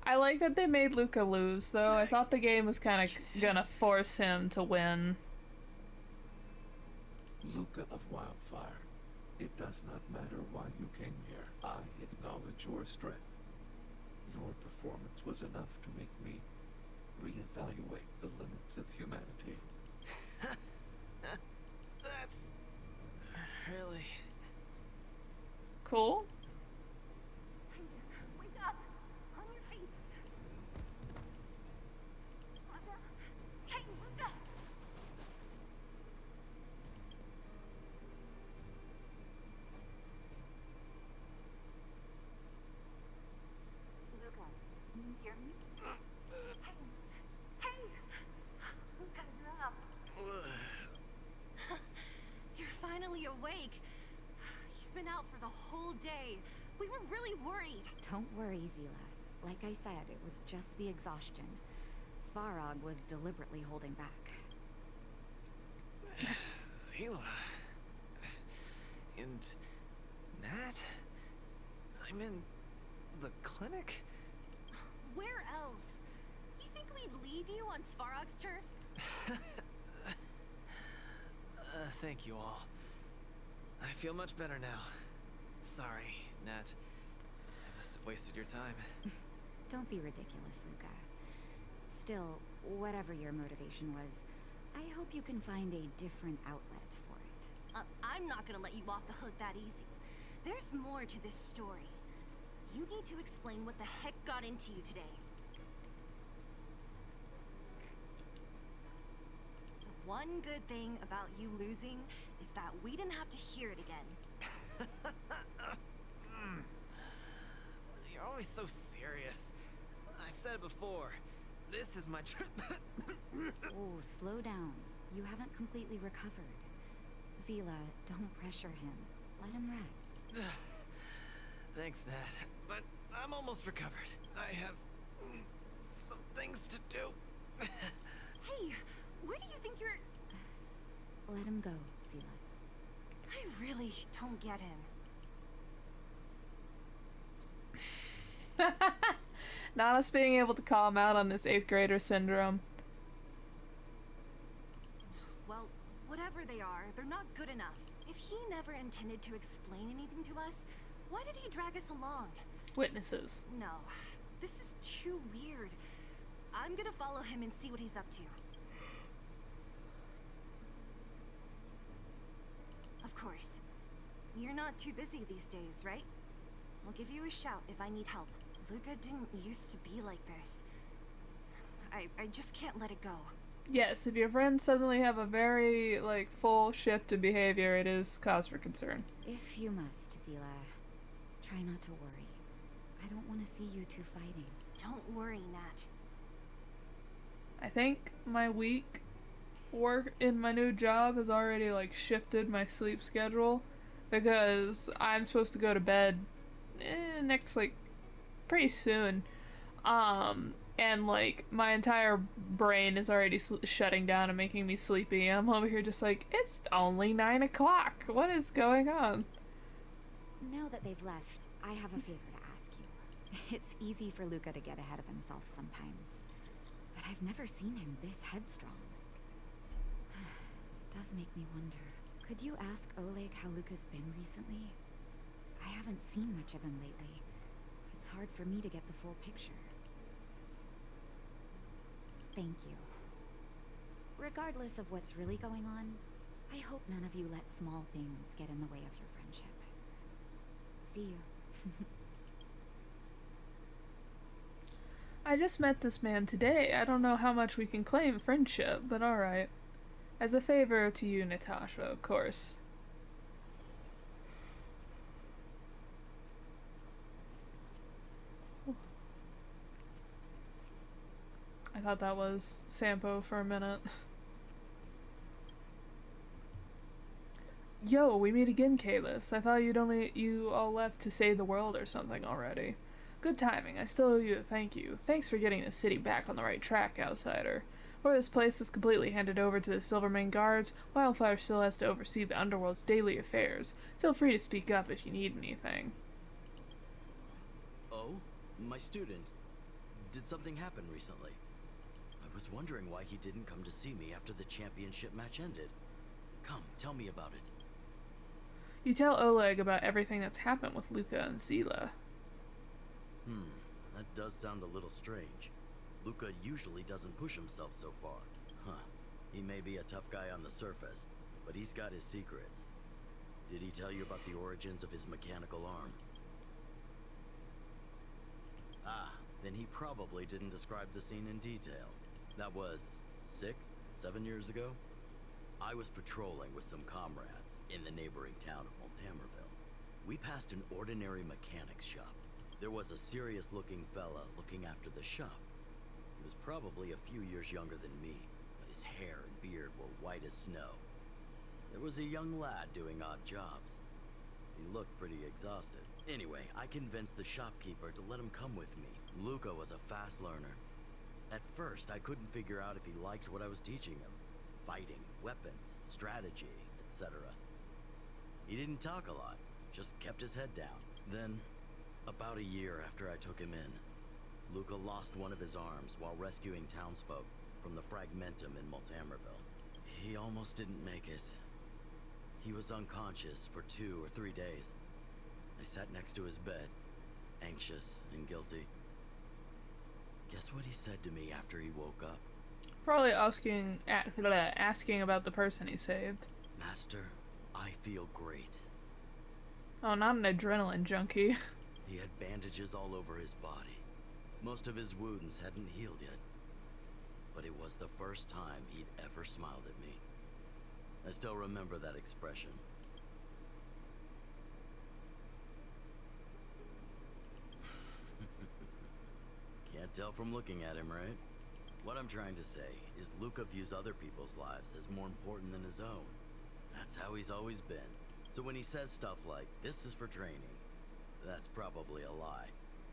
I like that they made Luka lose, though. I thought the game was kind of gonna force him to win. Luka of Wildfire, it does not matter why you came here. I acknowledge your strength. Your performance was enough to make me reevaluate the limits of humanity. That's really Cool. Wake up! On your feet! Luka! Hey, Luka! Luka, can you hear me? Hey! Luka, you're up. You're finally awake. You've been out for the whole day. We were really worried. Don't worry, Zila. Like I said, it was just the exhaustion. Svarog was deliberately holding back. Zila. And Nat? I'm in the clinic? Where else? You think we'd leave you on Svarog's turf? Thank you all. I feel much better now. Sorry, Nat. I must have wasted your time. Don't be ridiculous, Luka. Still, whatever your motivation was, I hope you can find a different outlet for it. I'm not gonna let you off the hook that easy. There's more to this story. You need to explain what the heck got into you today. One good thing about you losing is that we didn't have to hear it again. You're always so serious. I've said it before. This is my trip. Oh, slow down. You haven't completely recovered. Zila, don't pressure him. Let him rest. Thanks, Nat. But I'm almost recovered. I have some things to do. Hey, where do you think you're... Let him go, Zila. I really don't get him. Not us being able to call him out on this 8th grader syndrome. Well, whatever they are, they're not good enough. If he never intended to explain anything to us, why did he drag us along? Witnesses. No, this is too weird. I'm gonna follow him and see what he's up to. Of course. You're not too busy these days, right? I'll give you a shout if I need help. Luka didn't used to be like this. I just can't let it go. Yes, if your friends suddenly have a very, like, full shift in behavior, it is cause for concern. If you must, Zila, try not to worry. I don't want to see you two fighting. Don't worry, Nat. I think my week work in my new job has already, like, shifted my sleep schedule because I'm supposed to go to bed next, like, pretty soon. And, like, my entire brain is already shutting down and making me sleepy. I'm over here just like, it's only 9 o'clock. What is going on? Now that they've left, I have a favor to ask you. It's easy for Luka to get ahead of himself sometimes, but I've never seen him this headstrong. It does make me wonder. Could you ask Oleg how Luka's been recently? I haven't seen much of him lately. It's hard for me to get the full picture. Thank you. Regardless of what's really going on, I hope none of you let small things get in the way of your friendship. See you. I just met this man today. I don't know how much we can claim friendship, but alright. As a favor to you, Natasha, of course. I thought that was Sampo for a minute. Yo, we meet again, Kalis. I thought you all left to save the world or something already. Good timing. I still owe you a thank you. Thanks for getting the city back on the right track, outsider. Where this place is completely handed over to the Silvermane Guards, Wildfire still has to oversee the Underworld's daily affairs. Feel free to speak up if you need anything. Oh? My student. Did something happen recently? I was wondering why he didn't come to see me after the championship match ended. Come, tell me about it. You tell Oleg about everything that's happened with Luka and Zila. That does sound a little strange. Luka usually doesn't push himself so far. Huh. He may be a tough guy on the surface, but he's got his secrets. Did he tell you about the origins of his mechanical arm? Ah, then he probably didn't describe the scene in detail. That was 6, 7 years ago? I was patrolling with some comrades in the neighboring town of Multamerville. We passed an ordinary mechanic's shop. There was a serious-looking fella looking after the shop. He was probably a few years younger than me, but his hair and beard were white as snow. There was a young lad doing odd jobs. He looked pretty exhausted. Anyway, I convinced the shopkeeper to let him come with me. Luka was a fast learner. At first, I couldn't figure out if he liked what I was teaching him. Fighting, weapons, strategy, etc. He didn't talk a lot, just kept his head down. Then, about a year after I took him in, Luka lost one of his arms while rescuing townsfolk from the Fragmentum in Multamerville. He almost didn't make it. He was unconscious for 2 or 3 days. I sat next to his bed, anxious and guilty. Guess what he said to me after he woke up? Probably asking about the person he saved. Master, I feel great. Oh, not an adrenaline junkie. He had bandages all over his body. Most of his wounds hadn't healed yet. But it was the first time he'd ever smiled at me. I still remember that expression. Can't tell from looking at him, right? What I'm trying to say is Luka views other people's lives as more important than his own. That's how he's always been. So when he says stuff like, "This is for training," that's probably a lie.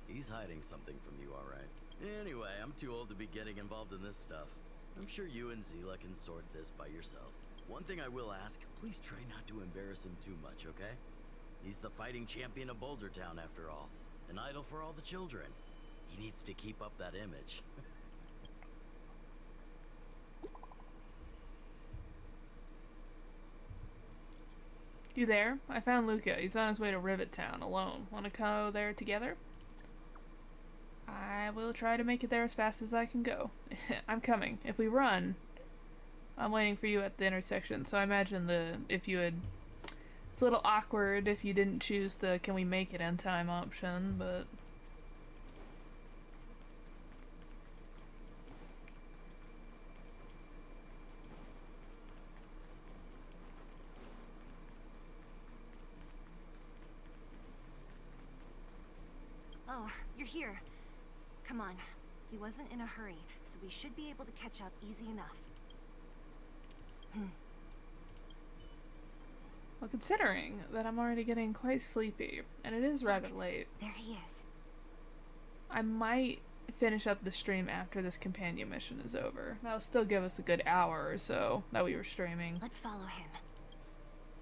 He's hiding something from you, alright? Anyway, I'm too old to be getting involved in this stuff. I'm sure you and Zila can sort this by yourselves. One thing I will ask, please try not to embarrass him too much, okay? He's the fighting champion of Boulder Town, after all. An idol for all the children. He needs to keep up that image. You there? I found Luka. He's on his way to Rivet Town alone. Want to go there together? I will try to make it there as fast as I can go. I'm coming. If we run, I'm waiting for you at the intersection, so I imagine it's a little awkward if you didn't choose the "can we make it in time" option, but Oh, you're here. Come on. He wasn't in a hurry, so we should be able to catch up easy enough. well, considering that I'm already getting quite sleepy, and it is rather late, There he is. I might finish up the stream after this companion mission is over. That'll still give us a good hour or so that we were streaming. Let's follow him.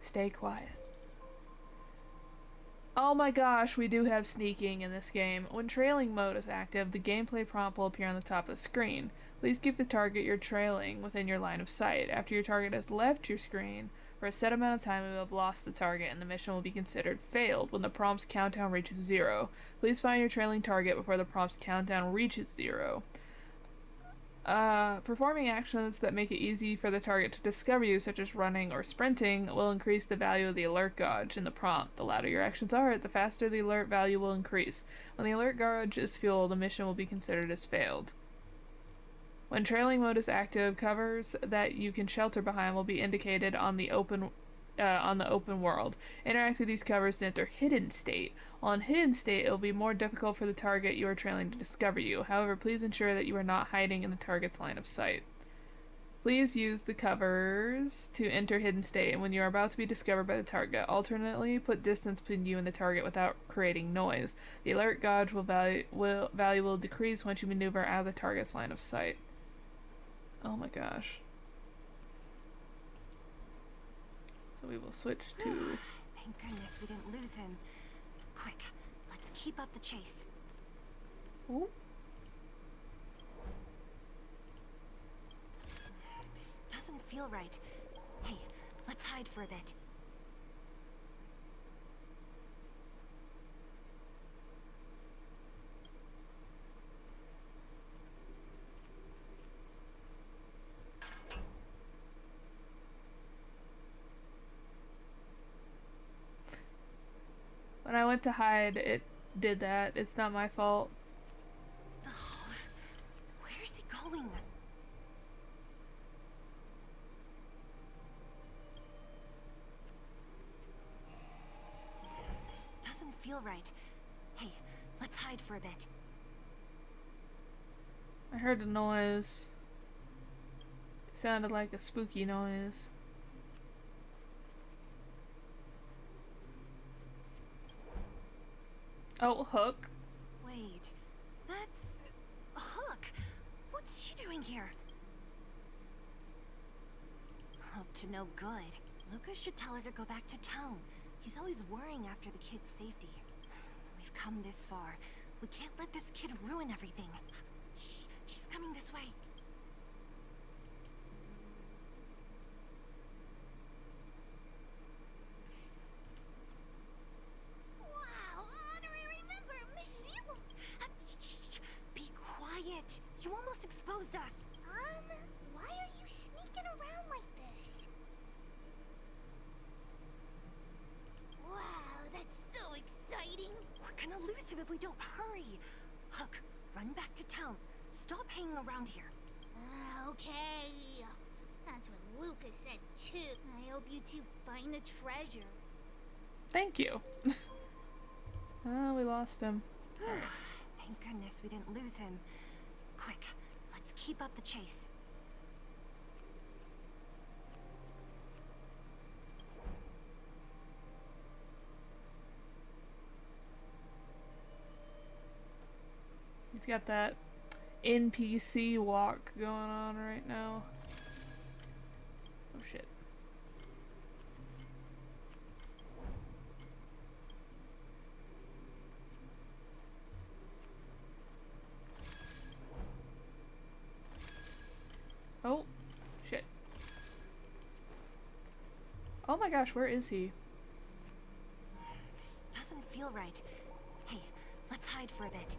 Stay quiet. Oh my gosh, we do have sneaking in this game. When trailing mode is active, the gameplay prompt will appear on the top of the screen. Please keep the target you're trailing within your line of sight. After your target has left your screen, for a set amount of time you will have lost the target and the mission will be considered failed when the prompt's countdown reaches 0. Please find your trailing target before the prompt's countdown reaches 0. Performing actions that make it easy for the target to discover you, such as running or sprinting, will increase the value of the alert gauge in the prompt. The louder your actions are, the faster the alert value will increase. When the alert gauge is full, the mission will be considered as failed. When trailing mode is active, covers that you can shelter behind will be indicated on the open world. Interact with these covers to enter hidden state. While in hidden state, it will be more difficult for the target you are trailing to discover you. However, please ensure that you are not hiding in the target's line of sight. Please use the covers to enter hidden state, and when you are about to be discovered by the target, alternately put distance between you and the target without creating noise. The alert gauge value will decrease once you maneuver out of the target's line of sight. Oh my gosh. So we will switch to... Thank goodness we didn't lose him. Quick, let's keep up the chase. Ooh. This doesn't feel right. Hey, let's hide for a bit. When I went to hide, it did that. It's not my fault. Oh, where's he going? This doesn't feel right. Hey, let's hide for a bit. I heard a noise. It sounded like a spooky noise. Oh, Hook. Wait, that's... Hook! What's she doing here? Up to no good. Luka should tell her to go back to town. He's always worrying after the kid's safety. We've come this far. We can't let this kid ruin everything. Shh, she's coming this way. Wow, honorary member, Miss Zero. Shh, be quiet. You almost exposed us. Why are you sneaking around like this? Wow, that's so exciting. We're gonna lose him if we don't hurry. Hook, run back to town. Stop hanging around here. Okay. That's what Luka said too. I hope you two find the treasure. Thank you. Oh, we lost him. Thank goodness we didn't lose him. Quick, let's keep up the chase. He's got that NPC walk going on right now. Oh shit. Oh, shit. Oh my gosh, where is he? This doesn't feel right. Hey, let's hide for a bit.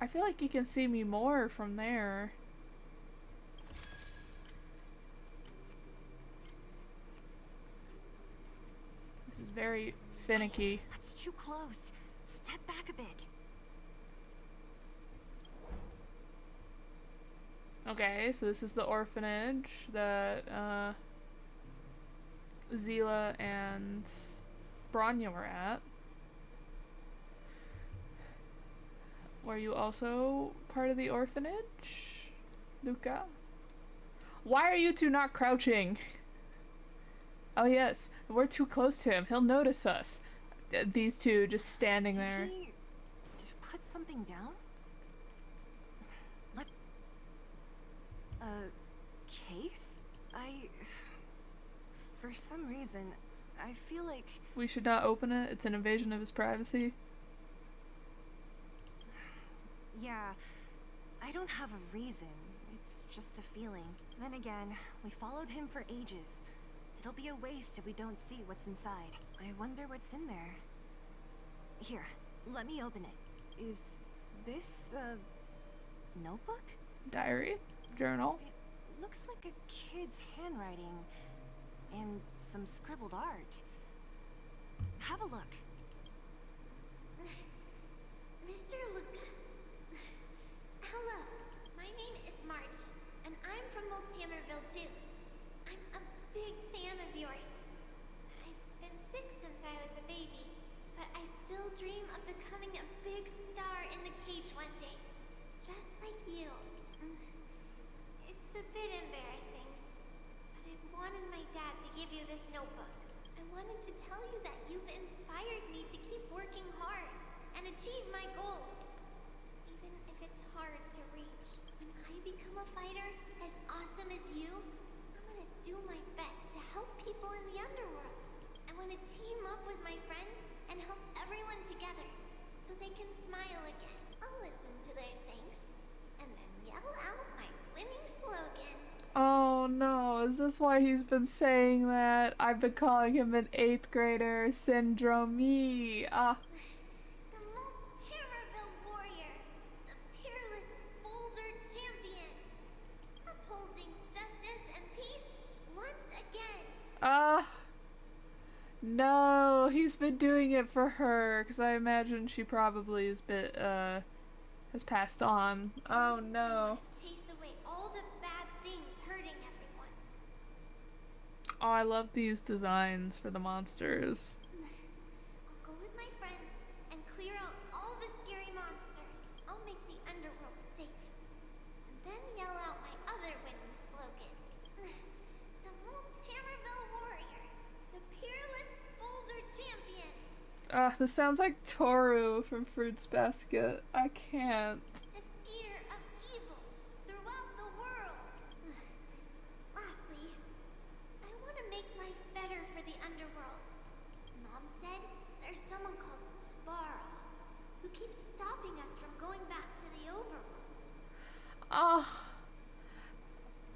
I feel like you can see me more from there. This is very finicky. Hey, that's too close. Step back a bit. Okay, so this is the orphanage that Zila and Branya were at. Were you also part of the orphanage, Luka? Why are you two not crouching? Oh yes, we're too close to him. He'll notice us. These two just standing there. Did he put something down? What? A case? For some reason, I feel like... We should not open it. It's an invasion of his privacy. Yeah, I don't have a reason. It's just a feeling. Then again, we followed him for ages. It'll be a waste if we don't see what's inside. I wonder what's in there. Here, let me open it. Is this a notebook? Diary? Journal? It looks like a kid's handwriting and some scribbled art. Have a look. Mr. Luka. Hello, my name is Margie, and I'm from Poetentate too. I'm a big fan of yours. I've been sick since I was a baby, but I still dream of becoming a big star in the cage one day, just like you. It's a bit embarrassing, but I wanted my dad to give you this notebook. I wanted to tell you that you've inspired me to keep working hard and achieve my goal, even if it's hard to reach. When I become a fighter as awesome as you, I'm gonna do my best to help people in the underworld. I want to team up with my friends and help everyone together so they can smile again. I'll listen to their thanks and then yell out my winning slogan. Oh no, is this why he's been saying that? I've been calling him an 8th grader. Syndrome me. Ah. The most Terrorville warrior, the peerless Boulder champion, upholding justice and peace once again. No, he's been doing it for her, because I imagine she probably has passed on. Oh no. Chase away all the bad things hurting everyone. Oh, I love these designs for the monsters. I'll go with my friends and clear out all the scary monsters. I'll make the underworld safe. And then yell out my other winning slogan. The most Terrorville warrior, the peerless Boulder champion. This sounds like Toru from Fruits Basket. I can't. Defeater of evil throughout the world. Lastly, I want to make life better for the underworld. Mom said there's someone called Spara who keeps stopping us from going back to the overworld.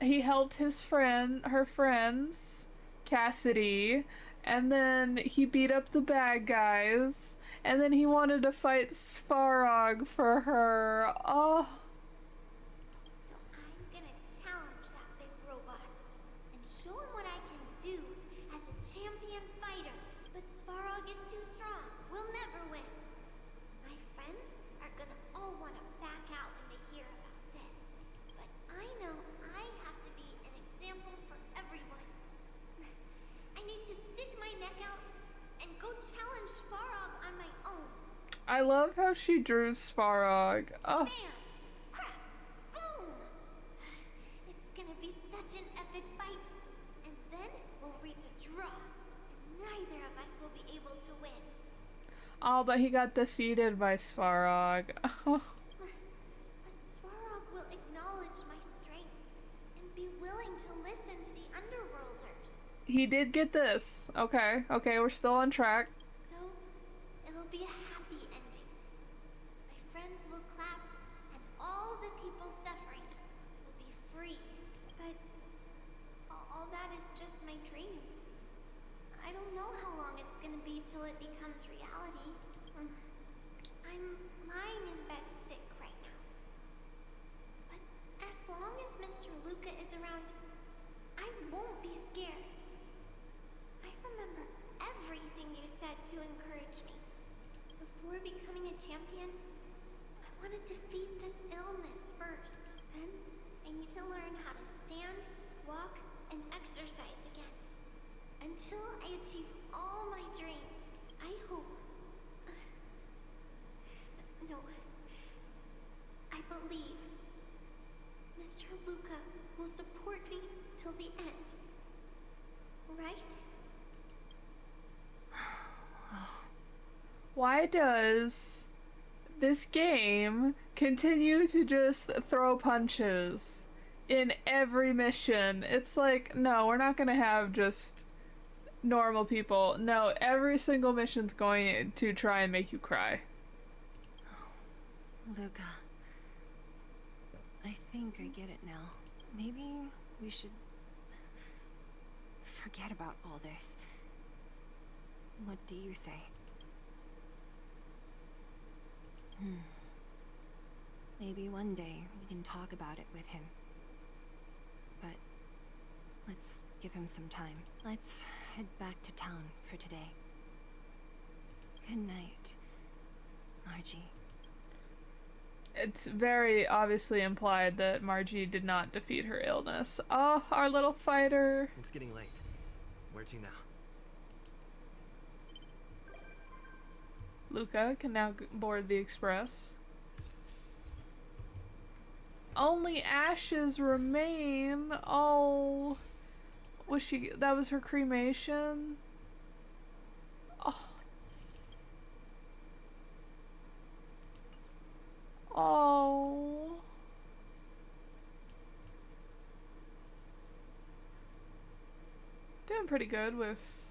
He helped her friends, Cassidy, and then he beat up the bad guys, and then he wanted to fight Svarog for her. Oh. So I'm gonna challenge that big robot and show him what I can do as a champion fighter. But Svarog is too strong. We'll never win. My friends are gonna all want to back out when they hear about this. But I know I have to be an example for everyone. I need to stick my neck out and go challenge Svarog on my own. I love how she drew Svarog. Oh. Bam! Crap! Boom! It's gonna be such an epic fight. And then we'll reach a draw. And neither of us will be able to win. Oh, but he got defeated by Svarog. Oh. But Svarog will acknowledge my strength and be willing to listen to the Underworlders. He did get this. Okay, we're still on track. So, it'll be a happy ending. My friends will clap, and all the people suffering will be free. But all that is just my dream. I don't know how long it's gonna be till it becomes reality. I'm lying in bed sick right now. But as long as Mr. Luka is around, I won't be scared. I remember everything you said to encourage me. Before becoming a champion, I want to defeat this illness first. Then, I need to learn how to stand, walk, and exercise again. Until I achieve all my dreams, I hope... no. I believe Mr. Luka will support me till the end. Right? Why does this game continue to just throw punches in every mission? It's like, no, we're not gonna have just normal people. No, every single mission's going to try and make you cry. Luka. I think I get it now. Maybe we should forget about all this. What do you say? Maybe one day we can talk about it with him. But let's give him some time. Let's head back to town for today. Good night, Margie. It's very obviously implied that Margie did not defeat her illness. Oh, our little fighter. It's getting late. Where to now? Luka can now board the express. Only ashes remain. Oh, that was her cremation? Oh. Oh. Doing pretty good with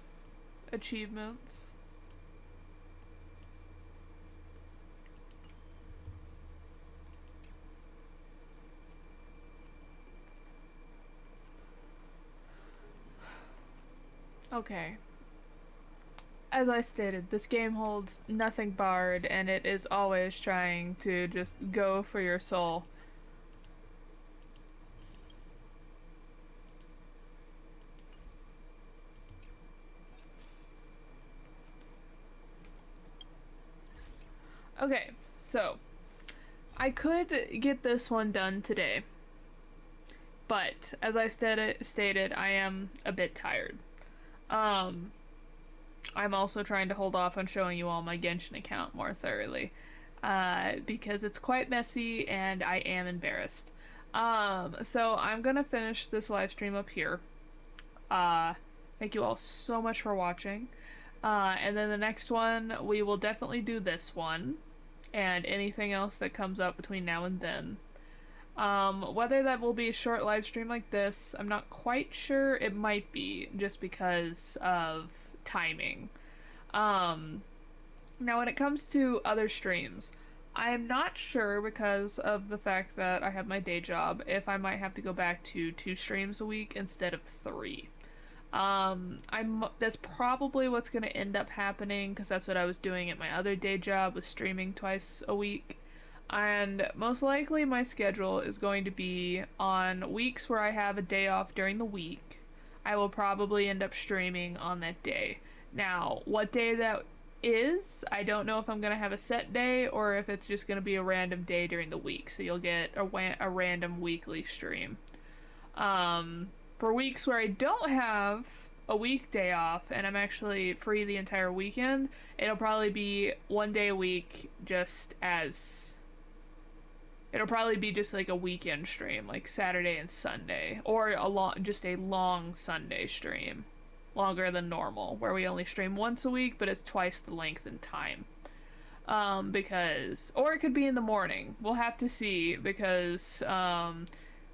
achievements. Okay. As I stated, this game holds nothing barred, and it is always trying to just go for your soul. Okay, so I could get this one done today, but as I stated, I am a bit tired. I'm also trying to hold off on showing you all my Genshin account more thoroughly, because it's quite messy and I am embarrassed. So I'm gonna finish this live stream up here. Thank you all so much for watching. And then the next one, we will definitely do this one, and anything else that comes up between now and then. Whether that will be a short live stream like this, I'm not quite sure. It might be, just because of timing. Now when it comes to other streams, I'm not sure, because of the fact that I have my day job, if I might have to go back to 2 streams a week instead of 3. That's probably what's gonna end up happening, because that's what I was doing at my other day job, was streaming twice a week. And most likely my schedule is going to be on weeks where I have a day off during the week. I will probably end up streaming on that day. Now, what day that is, I don't know if I'm going to have a set day or if it's just going to be a random day during the week. So you'll get a random weekly stream. For weeks where I don't have a weekday off and I'm actually free the entire weekend, it'll probably be one day a week, it'll probably be just like a weekend stream, like Saturday and Sunday, or just a long Sunday stream, longer than normal, where we only stream once a week, but it's twice the length and time. Or it could be in the morning. We'll have to see, because I'm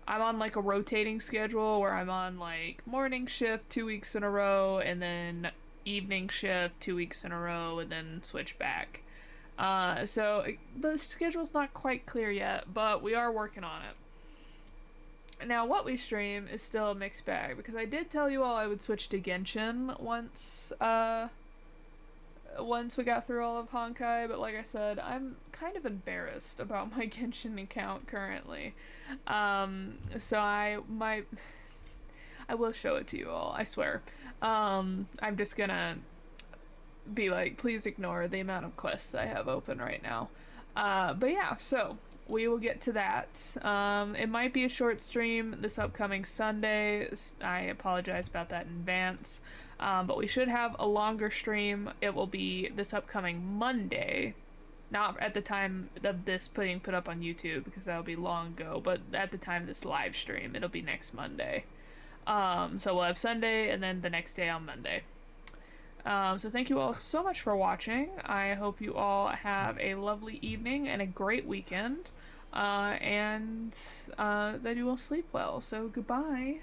on like a rotating schedule where I'm on like morning shift 2 weeks in a row, and then evening shift 2 weeks in a row, and then switch back. So the schedule's not quite clear yet, but we are working on it. Now, what we stream is still a mixed bag, because I did tell you all I would switch to Genshin once we got through all of Honkai, but like I said, I'm kind of embarrassed about my Genshin account currently. So I will show it to you all, I swear. I'm just gonna be like, please ignore the amount of quests I have open right now. But yeah, so we will get to that. It might be a short stream this upcoming Sunday. I apologize about that in advance. But we should have a longer stream. It will be this upcoming Monday. Not at the time of this being put up on YouTube, because that'll be long ago, but at the time of this live stream, it'll be next Monday. So we'll have Sunday and then the next day on Monday. So thank you all so much for watching. I hope you all have a lovely evening and a great weekend, and that you will sleep well. So goodbye.